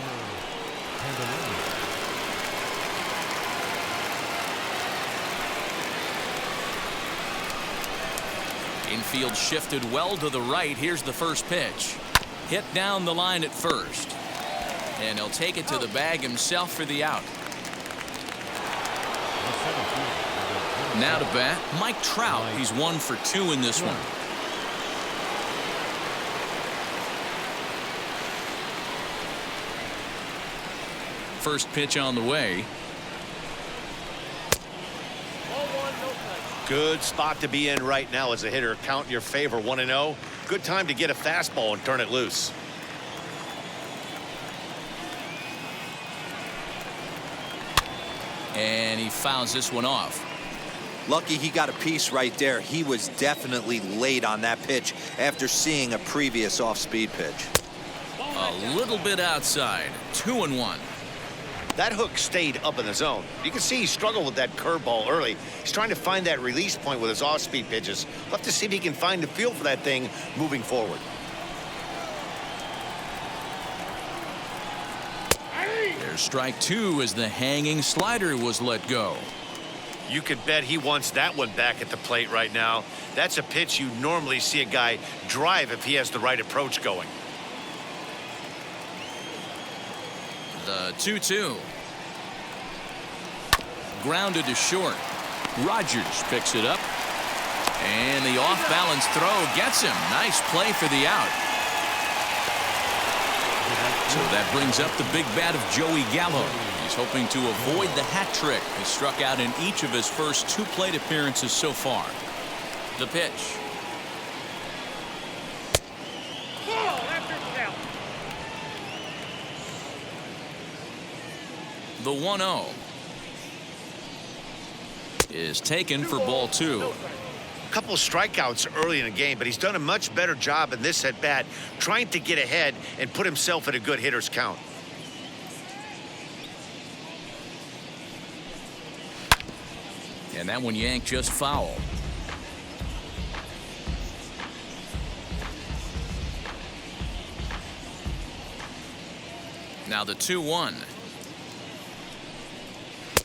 Infield shifted well to the right. Here's the first pitch. Hit down the line at first. And he'll take it to the bag himself for the out. Now to bat, Mike Trout. He's 1 for 2 in this one. First pitch on the way. Good spot to be in right now as a hitter. Count in your favor, 1-0. Good time to get a fastball and turn it loose. And he fouls this one off. Lucky he got a piece right there. He was definitely late on that pitch after seeing a previous off-speed pitch. A little bit outside. 2-1. That hook stayed up in the zone. You can see he struggled with that curveball early. He's trying to find that release point with his off-speed pitches. We'll have to see if he can find the feel for that thing moving forward. There's strike 2 as the hanging slider was let go. You could bet he wants that one back at the plate right now. That's a pitch you normally see a guy drive if he has the right approach going. The 2-2. Grounded to short. Rogers picks it up. And the off-balance throw gets him. Nice play for the out. So that brings up the big bat of Joey Gallo. He's hoping to avoid the hat trick. He struck out in each of his first 2 plate appearances so far. The pitch. The 1-0 is taken for ball 2. A couple of strikeouts early in the game, but he's done a much better job in this at bat trying to get ahead and put himself in a good hitter's count. And that one yanked just foul. Now the 2-1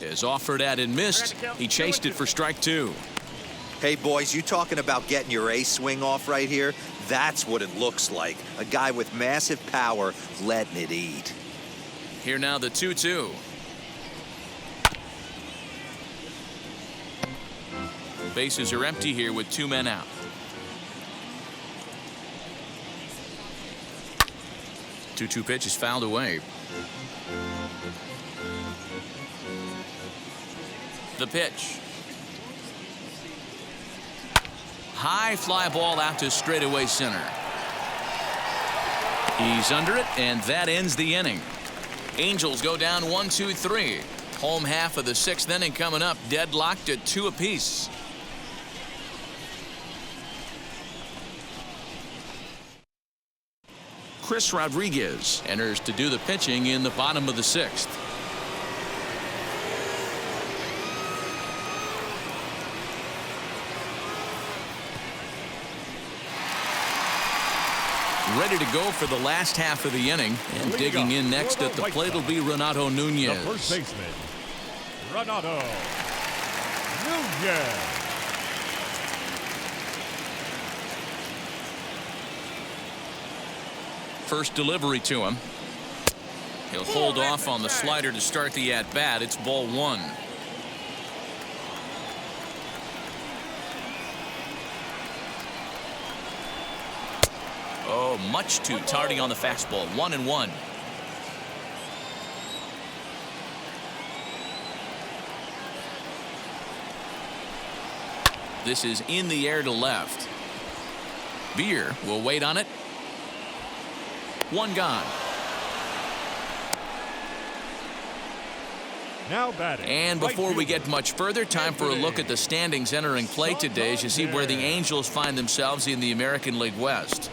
is offered at and missed. He chased it for strike 2. Hey, boys, you talking about getting your A swing off right here? That's what it looks like. A guy with massive power letting it eat. Here now the 2-2. Bases are empty here with 2 men out. 2-2 pitch is fouled away. The pitch. High fly ball out to straightaway center. He's under it, and that ends the inning. Angels go down 1-2-3. Home half of the 6th inning coming up, deadlocked at 2 apiece. Chris Rodriguez enters to do the pitching in the bottom of the 6th. Ready to go for the last half of the inning. And digging in next at the plate will be Renato Nunez. The first baseman, Renato Nunez. First delivery to him. He'll hold off on the slider to start the at-bat. It's ball 1. Oh, much too tardy on the fastball. 1-1. This is in the air to left. Beer will wait on it. 1 gone. Now batting. And before we get much further, time for a look at the standings entering play today as you see where the Angels find themselves in the American League West.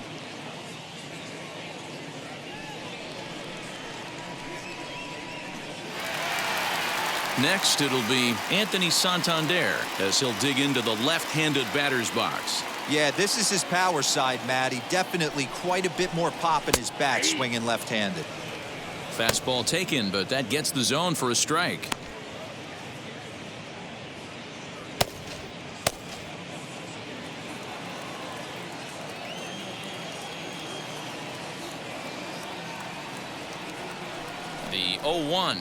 Next, it'll be Anthony Santander as he'll dig into the left-handed batter's box. Yeah, this is his power side, Matty. Definitely quite a bit more pop in his bat swinging left-handed. Fastball taken, but that gets the zone for a strike. The 0-1.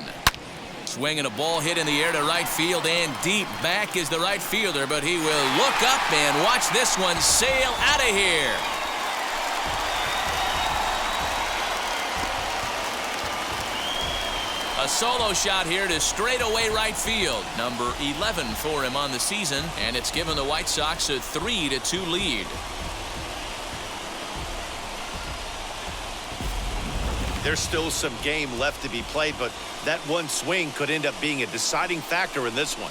Swinging a ball hit in the air to right field and deep. Back is the right fielder, but he will look up and watch this one sail out of here. A solo shot here to straightaway right field. Number 11 for him on the season, and it's given the White Sox a 3-2 lead. There's still some game left to be played, but that one swing could end up being a deciding factor in this one.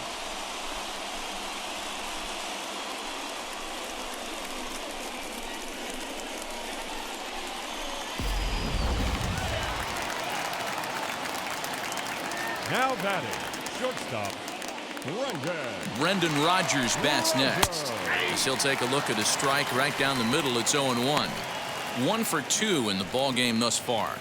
Now batting, shortstop, Brendan Rodgers bats next. As he'll take a look at a strike right down the middle. It's 0-1. 1 for 2 in the ball game thus far.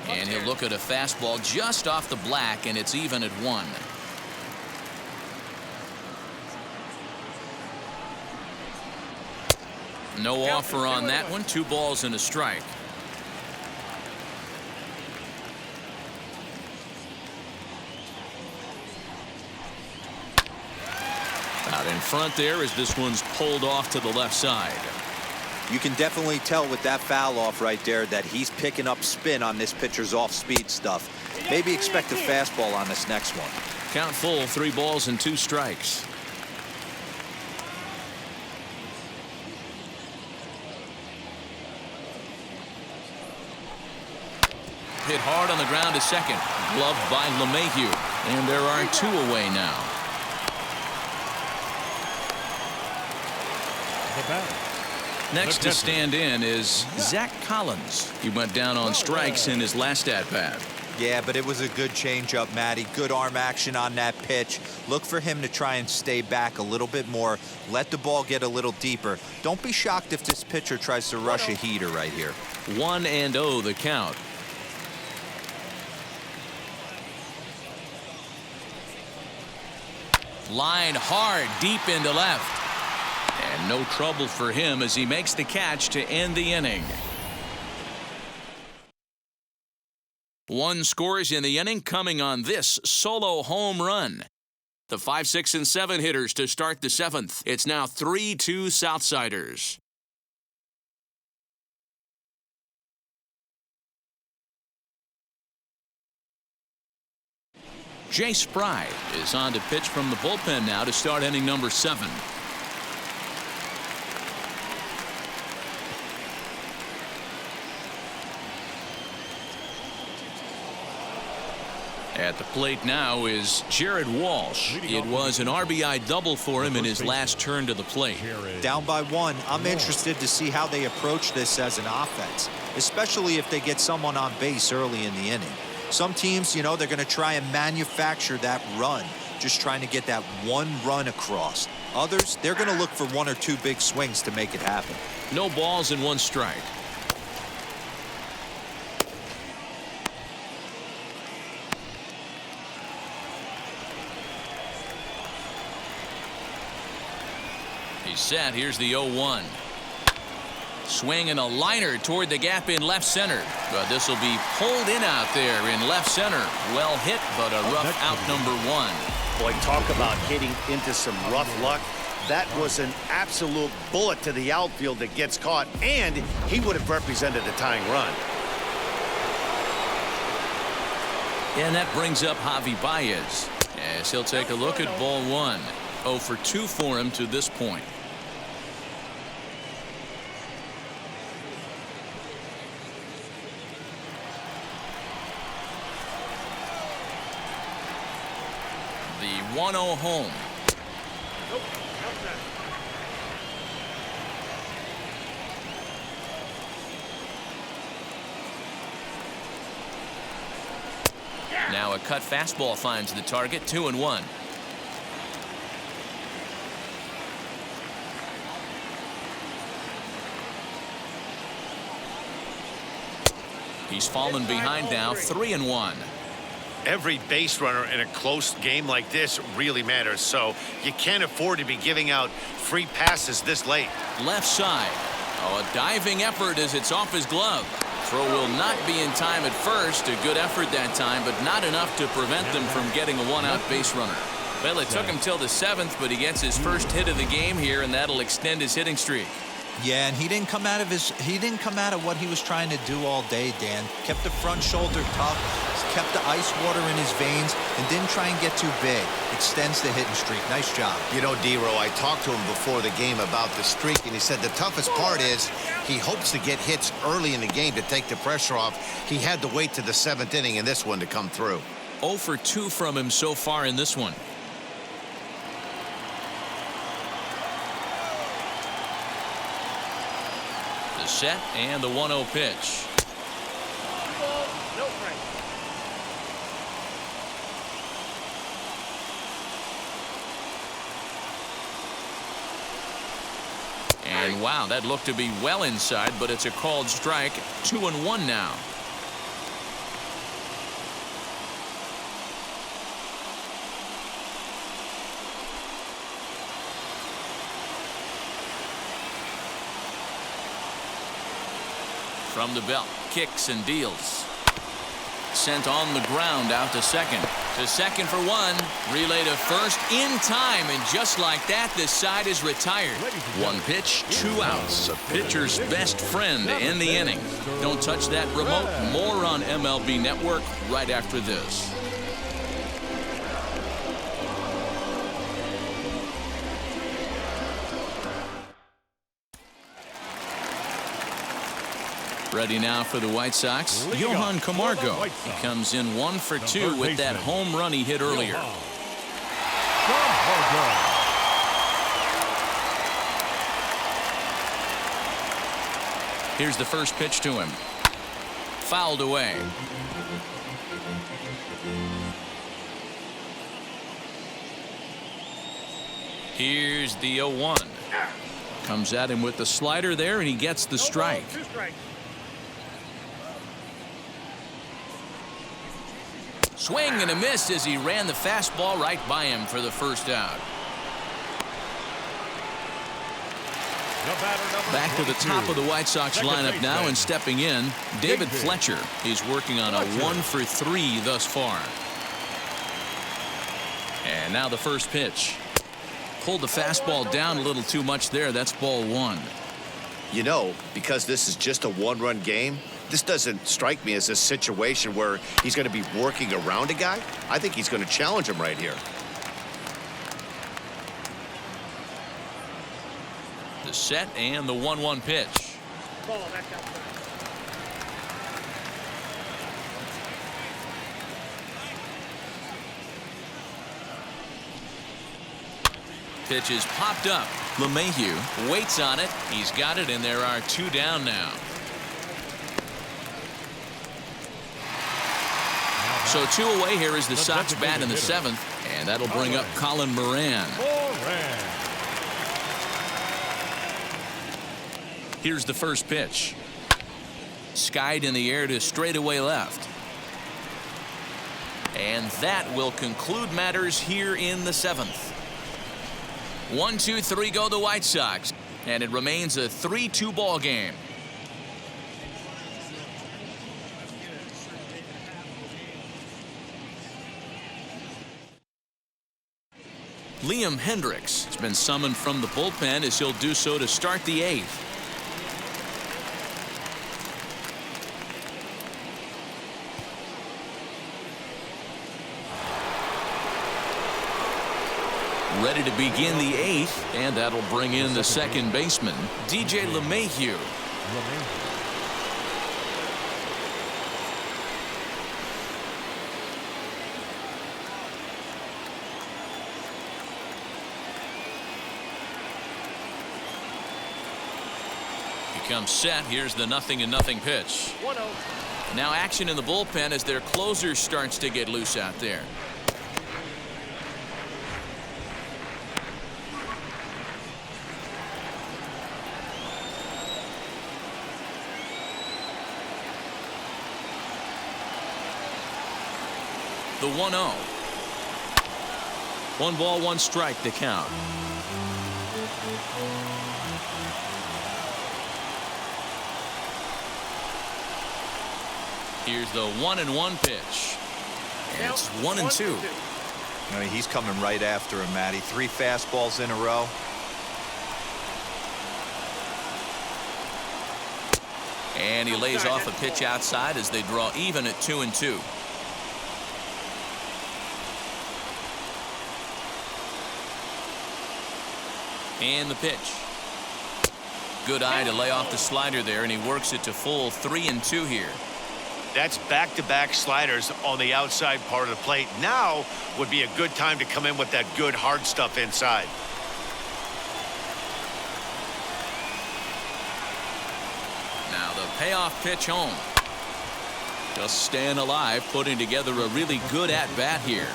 And he'll look at a fastball just off the black, and it's even at 1. No offer on that one. 2 balls and a strike. Out in front there as this one's pulled off to the left side. You can definitely tell with that foul off right there that he's picking up spin on this pitcher's off-speed stuff. Maybe expect a fastball on this next one. Count full, 3 balls and 2 strikes. Hit hard on the ground to second. Gloved by LeMahieu. And there are 2 away now. the batter. Next to stand in is Zach Collins. He went down on strikes in his last at-bat. Yeah, but it was a good changeup, Matty. Good arm action on that pitch. Look for him to try and stay back a little bit more. Let the ball get a little deeper. Don't be shocked if this pitcher tries to rush a heater right here. 1-0 the count. Line hard deep into left. And no trouble for him as he makes the catch to end the inning. 1 scores in the inning coming on this solo home run. The 5, 6, and 7 hitters to start the 7th. It's now 3-2 Southsiders. Jay Spry is on to pitch from the bullpen now to start inning number 7. At the plate now is Jared Walsh. It was an RBI double for him in his last turn to the plate. Down by 1, I'm interested to see how they approach this as an offense, especially if they get someone on base early in the inning. Some teams, you know, they're going to try and manufacture that run, just trying to get that one run across. Others, they're going to look for 1 or 2 big swings to make it happen. No balls and 1 strike. He's set. Here's the 0-1. Swing and a liner toward the gap in left center. But this will be pulled in out there in left center. Well hit, but a rough out number 1. Boy, talk about hitting into some rough luck. That was an absolute bullet to the outfield that gets caught, and he would have represented a tying run. And that brings up Javi Baez as he'll take a look at ball 1. 0 for 2 for him to this point. The 1-0 home. Nope, outside. Now a cut fastball finds the target. 2-1. He's fallen behind now. 3-1. Every base runner in a close game like this really matters, so you can't afford to be giving out free passes this late. Left side. Oh, a diving effort as it's off his glove. Throw will not be in time at first. A good effort that time, but not enough to prevent them from getting a 1-out base runner. Well, it took him till the 7th, but he gets his first hit of the game here, and that'll extend his hitting streak. Yeah, and he didn't come out of what he was trying to do all day, Dan. Kept the front shoulder tough, kept the ice water in his veins, and didn't try and get too big. Extends the hitting streak. Nice job. You know, D-Row, I talked to him before the game about the streak, and he said the toughest part is he hopes to get hits early in the game to take the pressure off. He had to wait to the 7th inning in this one to come through. 0 for 2 from him so far in this one. The set and the 1-0 pitch. Ball, no strike. And wow, that looked to be well inside, but it's a called strike. 2-1 now. From the belt, kicks and deals. Sent on the ground out to second. To second for 1. Relay to first in time, and just like that, this side is retired. 1 pitch, 2 outs. A pitcher's best friend to end the inning. Don't touch that remote. More on MLB Network right after this. Ready now for the White Sox, Johan Camargo. He comes in 1 for 2 with that home run he hit earlier. Here's the first pitch to him. Fouled away. Here's the 0-1. Comes at him with the slider there, and he gets the strike. 2 strikes. Swing and a miss as he ran the fastball right by him for the first out. Back to the top of the White Sox lineup now, and stepping in, David Fletcher. He's working on a 1 for 3 thus far. And now the first pitch. Pulled the fastball down a little too much there. That's ball 1. You know, because this is just a 1-run game, this doesn't strike me as a situation where he's going to be working around a guy. I think he's going to challenge him right here. The set and the 1-1 pitch. Ball, that's outside. Pitch is popped up. LeMahieu waits on it. He's got it, and there are 2 down now. So 2 away here is the Sox bat in the 7th, and that'll bring up Colin Moran. Here's the first pitch. Skied in the air to straightaway left. And that will conclude matters here in the 7th. 1, 2, 3 go the White Sox, and it remains a 3-2 ball game. Liam Hendriks has been summoned from the bullpen as he'll do so to start the 8th. Ready to begin the 8th, and that'll bring in the second baseman, DJ LeMahieu. He comes set. Here's the 0-0 pitch. 1-0. Now action in the bullpen as their closer starts to get loose out there. The 1-0. 1 ball, 1 strike to count. Here's the 1-1 pitch. And it's 1-2. I mean, he's coming right after him, Matty. 3 fastballs in a row. And he lays off a pitch outside as they draw even at 2-2. And the pitch. Good eye to lay off the slider there, and he works it to full 3-2 here. That's back-to-back sliders on the outside part of the plate. Now would be a good time to come in with that good hard stuff inside. Now the payoff pitch home. Just staying alive, putting together a really good at-bat here.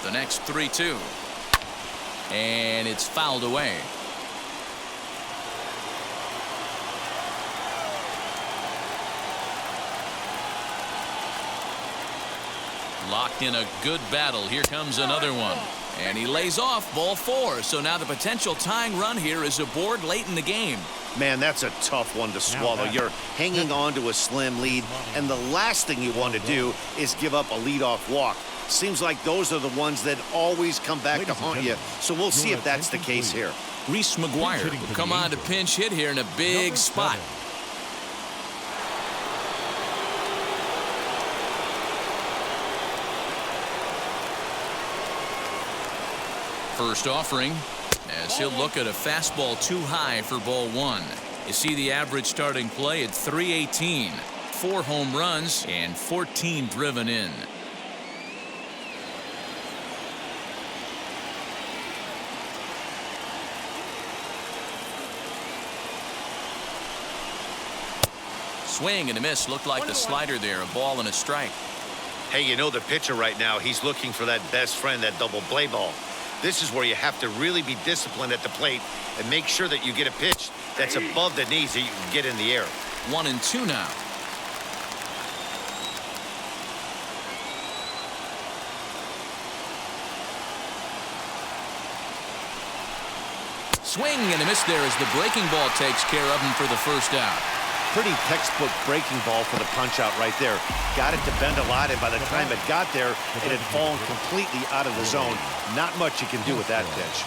The next 3-2. And it's fouled away. Locked in a good battle. Here comes another one. And he lays off ball 4. So now the potential tying run here is aboard late in the game. Man, that's a tough one to swallow. You're hanging on to a slim lead, and the last thing you want to do is give up a leadoff walk. Seems like those are the ones that always come back to haunt you. So we'll see if that's the case here. Reese McGuire will come on to pinch hit here in a big spot. First offering as he'll look at a fastball too high for ball 1. You see the average starting play at .318. 4 home runs and 14 driven in. Swing and a miss. Looked like the slider there. A ball and a strike. Hey, you know the pitcher right now, he's looking for that best friend, that double play ball. This is where you have to really be disciplined at the plate and make sure that you get a pitch that's above the knees that you can get in the air. 1-2 now. Swing and a miss there as the breaking ball takes care of him for the first out. Pretty textbook breaking ball for the punch out right there. Got it to bend a lot, and by the time it got there, it had fallen completely out of the zone. Not much you can do with that pitch.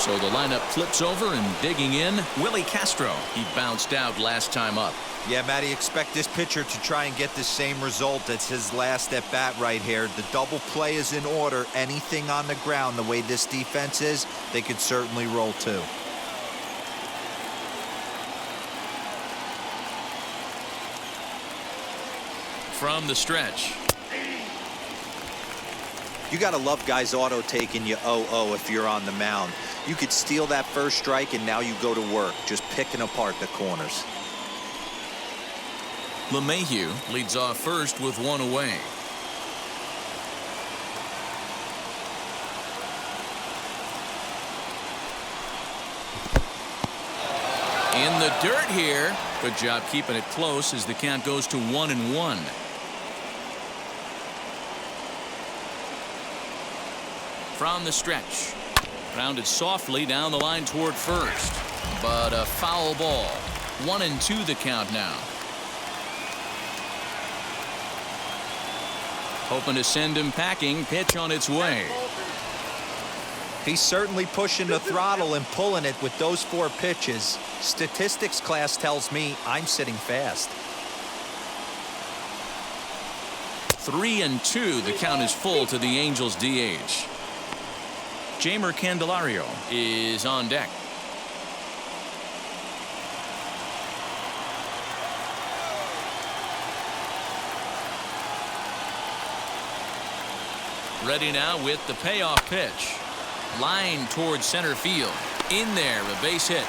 So the lineup flips over, and digging in, Willie Castro. He bounced out last time up. Yeah, Matty, expect this pitcher to try and get the same result. That's his last at bat right here. The double play is in order. Anything on the ground, the way this defense is, they could certainly roll too. from the stretch. You got to love guys auto taking you 0-0 if you're on the mound. You could steal that first strike and now you go to work just picking apart the corners. LeMahieu leads off first with one away. In the dirt here. Good job keeping it close as the count goes to 1-1. From the stretch. Grounded softly down the line toward first. But a foul ball. 1-2 the count now. Hoping to send him packing. Pitch on its way. He's certainly pushing the throttle and pulling it with those 4 pitches. Statistics class tells me I'm sitting fast. 3-2. The count is full to the Angels DH. Jeimer Candelario is on deck. Ready now with the payoff pitch. Line towards center field. In there, a base hit.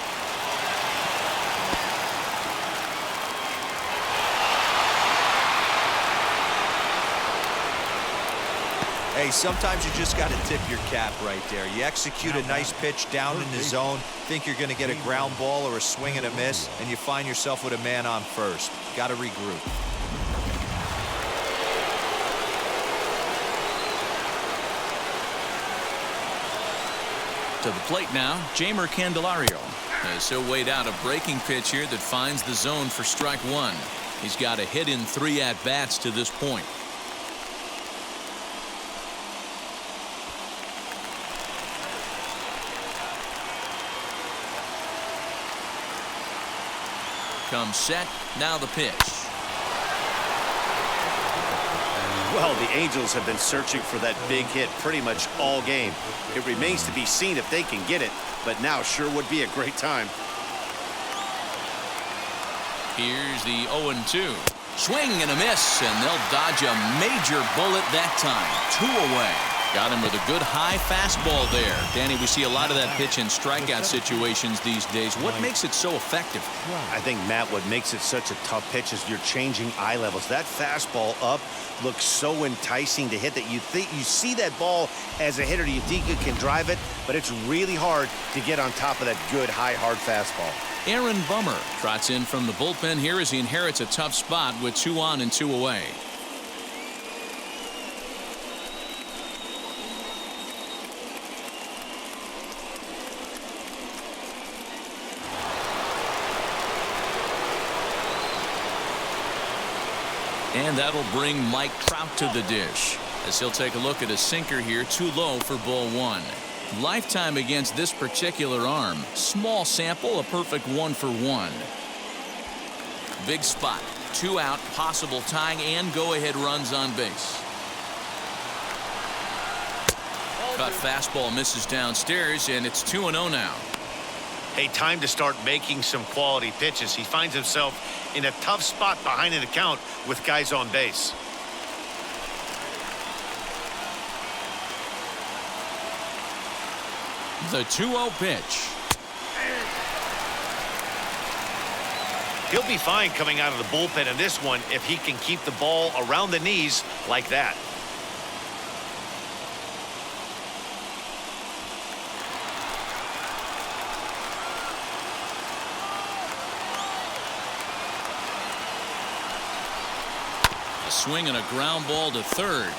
Hey, sometimes you just got to tip your cap right there. You execute a nice pitch down in the zone, think you're going to get a ground ball or a swing and a miss, and you find yourself with a man on first. Got to regroup. To the plate now, Jeimer Candelario. As he'll wait out a breaking pitch here that finds the zone for strike 1. He's got a hit in 3 at-bats to this point. Comes set, now the pitch. Well, the Angels have been searching for that big hit pretty much all game. It remains to be seen if they can get it, but now sure would be a great time. Here's the 0-2. Swing and a miss, and they'll dodge a major bullet that time. 2 away. Got him with a good high fastball there. Danny, we see a lot of that pitch in strikeout situations these days. What makes it so effective? I think, Matt, what makes it such a tough pitch is you're changing eye levels. That fastball up looks so enticing to hit that you see that ball as a hitter, you think you can drive it, but it's really hard to get on top of that good high hard fastball. Aaron Bummer trots in from the bullpen here as he inherits a tough spot with 2 on and 2 away. And that'll bring Mike Trout to the dish as he'll take a look at a sinker here, too low for ball 1. Lifetime against this particular arm. Small sample, a perfect 1 for 1. Big spot, 2 out, possible tying and go-ahead runs on base. Cut fastball misses downstairs, and it's 2-0 now. Hey, time to start making some quality pitches. He finds himself in a tough spot behind an account with guys on base. The 2-0 pitch. He'll be fine coming out of the bullpen in this one if he can keep the ball around the knees like that. A swing and a ground ball to third.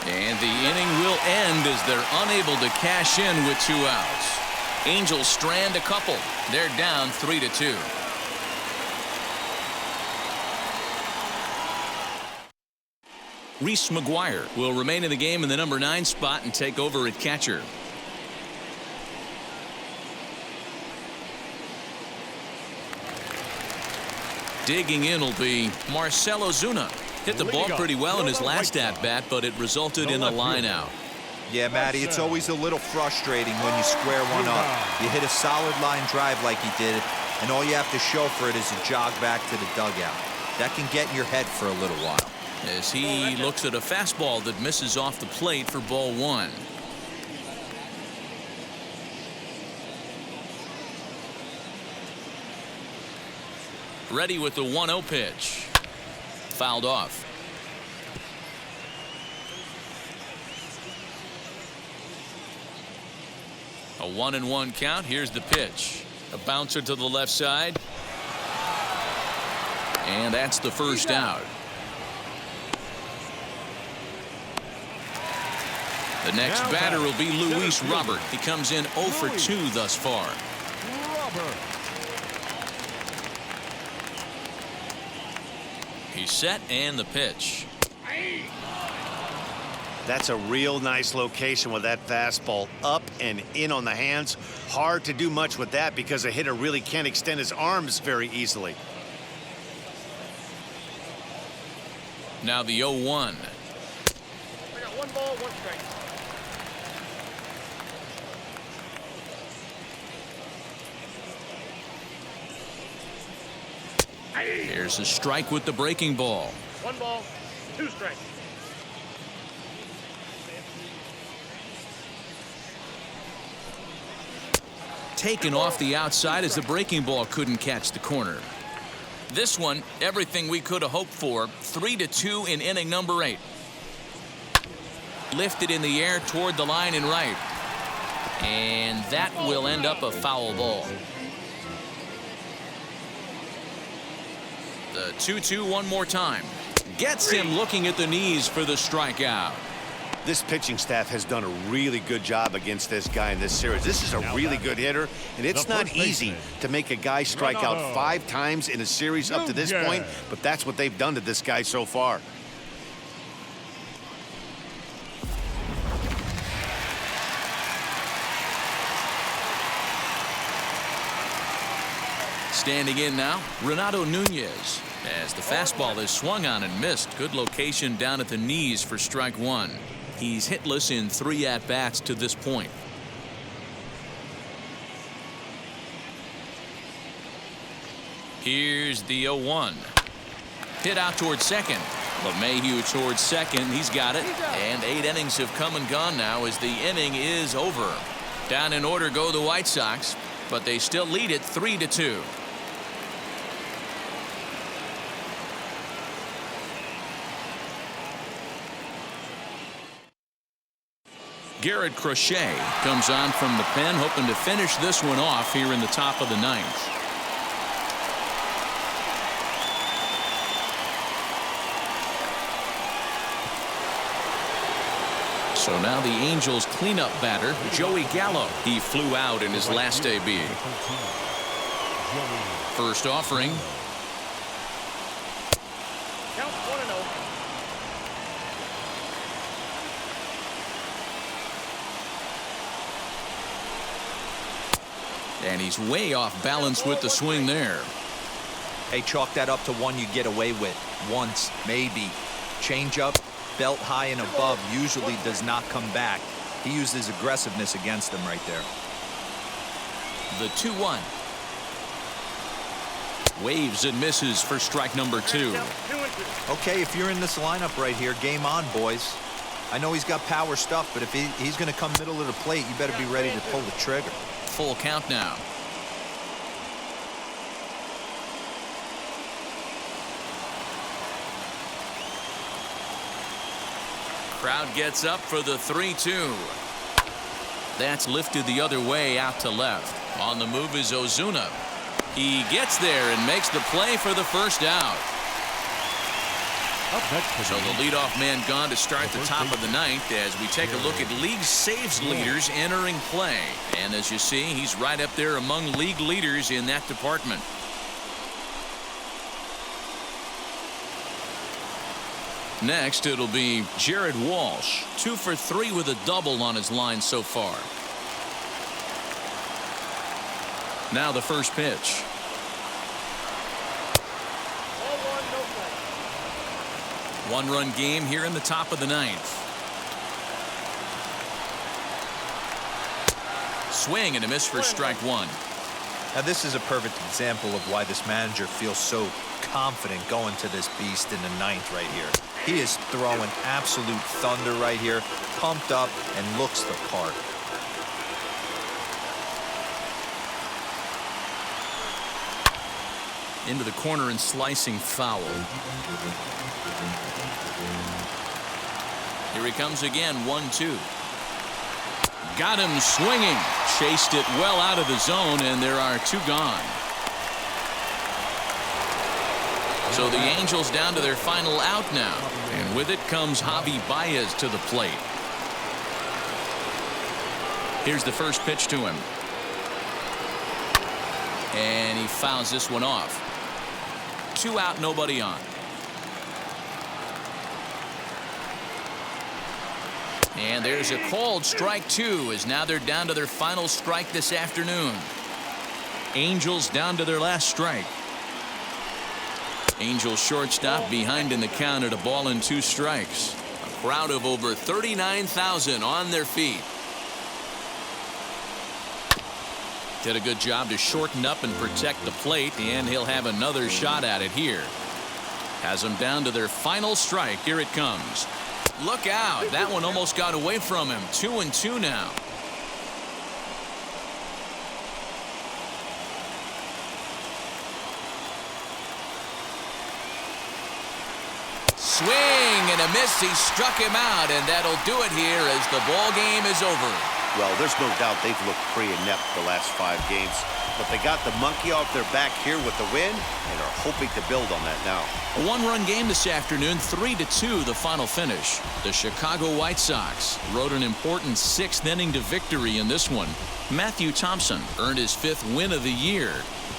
And the inning will end as they're unable to cash in with 2 outs. Angels strand a couple. They're down 3-2. Reese McGuire will remain in the game in the number 9 spot and take over at catcher. Digging in will be Marcell Ozuna. Hit the ball pretty well in his last at-bat, but it resulted in a line-out. Yeah, Matty, it's always a little frustrating when you square one up. You hit a solid line drive like he did, and all you have to show for it is a jog back to the dugout. That can get in your head for a little while. As he looks at a fastball that misses off the plate for ball one. Ready with the 1-0 pitch. Fouled off. A 1-1 count. Here's the pitch. A bouncer to the left side. And that's the first out. The next batter will be Luis Robert. He comes in 0 for 2 thus far. He's set and the pitch. That's a real nice location with that fastball up and in on the hands. Hard to do much with that because a hitter really can't extend his arms very easily. Now the 0-1. I got 1 ball, 1 strike. Here's a strike with the breaking ball. 1 ball, 2 strikes. Taken off the outside as the breaking ball couldn't catch the corner. This one, everything we could have hoped for. 3-2 in inning number 8. Lifted in the air toward the line and right. And that will end up a foul ball. The 2-2 one more time. Gets him looking at the knees for the strikeout. This pitching staff has done a really good job against this guy in this series. This is a really good hitter, and it's not easy to make a guy strike out 5 times in a series up to this point, but that's what they've done to this guy so far. Standing in now, Renato Nunez. As the fastball is swung on and missed. Good location down at the knees for strike 1. He's hitless in 3 at-bats to this point. Here's the 0-1. Hit out towards second. LeMahieu towards second. He's got it. And 8 innings have come and gone now as the inning is over. Down in order go the White Sox, but they still lead it 3-2. Garrett Crochet comes on from the pen, hoping to finish this one off here in the top of the 9th. So now the Angels cleanup batter, Joey Gallo. He flew out in his last AB. First offering. Count 1-0. And he's way off balance with the swing there. Hey, chalk that up to one you get away with. Once, maybe. Change up, belt high and above usually does not come back. He used his aggressiveness against them right there. The 2-1. Waves and misses for strike number 2. Okay, if you're in this lineup right here, game on, boys. I know he's got power stuff, but if he's going to come middle of the plate, you better be ready to pull the trigger. Full count now. Crowd gets up for the 3-2. That's lifted the other way out to left. On the move is Ozuna. He gets there and makes the play for the first out. So the leadoff man gone to start the top of the 9th as we take a look at league saves leaders entering play. And as you see, he's right up there among league leaders in that department. Next, it'll be Jared Walsh. 2 for 3 with a double on his line so far. Now the first pitch. One-run game here in the top of the 9th. Swing and a miss for strike 1. Now, this is a perfect example of why this manager feels so confident going to this beast in the ninth right here. He is throwing absolute thunder right here, pumped up, and looks the part. Into the corner and slicing foul. Here he comes again, 1-2. Got him swinging. Chased it well out of the zone, and there are 2 gone. So the Angels down to their final out now. And with it comes Javi Baez to the plate. Here's the first pitch to him. And he fouls this one off. 2 out, nobody on. And there's a called strike 2, as now they're down to their final strike this afternoon. Angels down to their last strike. Angels shortstop behind in the count at a ball and 2 strikes. A crowd of over 39,000 on their feet. Did a good job to shorten up and protect the plate, and he'll have another shot at it here. Has them down to their final strike. Here it comes. Look out. That one almost got away from him. 2-2 now. Swing and a miss. He struck him out, and that'll do it here as the ball game is over. Well, there's no doubt they've looked pretty inept the last 5 games, but they got the monkey off their back here with the win and are hoping to build on that now. A 1-run game this afternoon, 3-2 the final finish. The Chicago White Sox rode an important 6th inning to victory in this one. Matthew Thompson earned his 5th win of the year.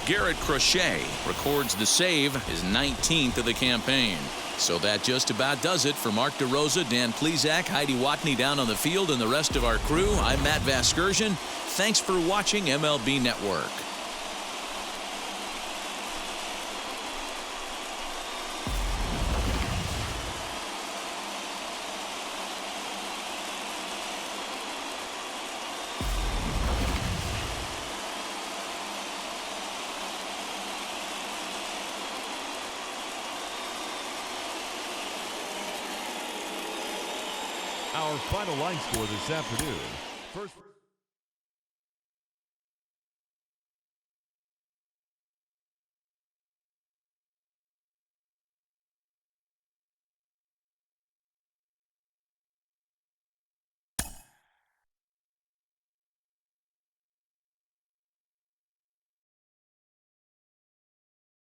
Garrett Crochet records the save, his 19th of the campaign. So that just about does it. For Mark DeRosa, Dan Plesac, Heidi Watney down on the field, and the rest of our crew, I'm Matt Vasgersian. Thanks for watching MLB Network. Our final line score this afternoon. First.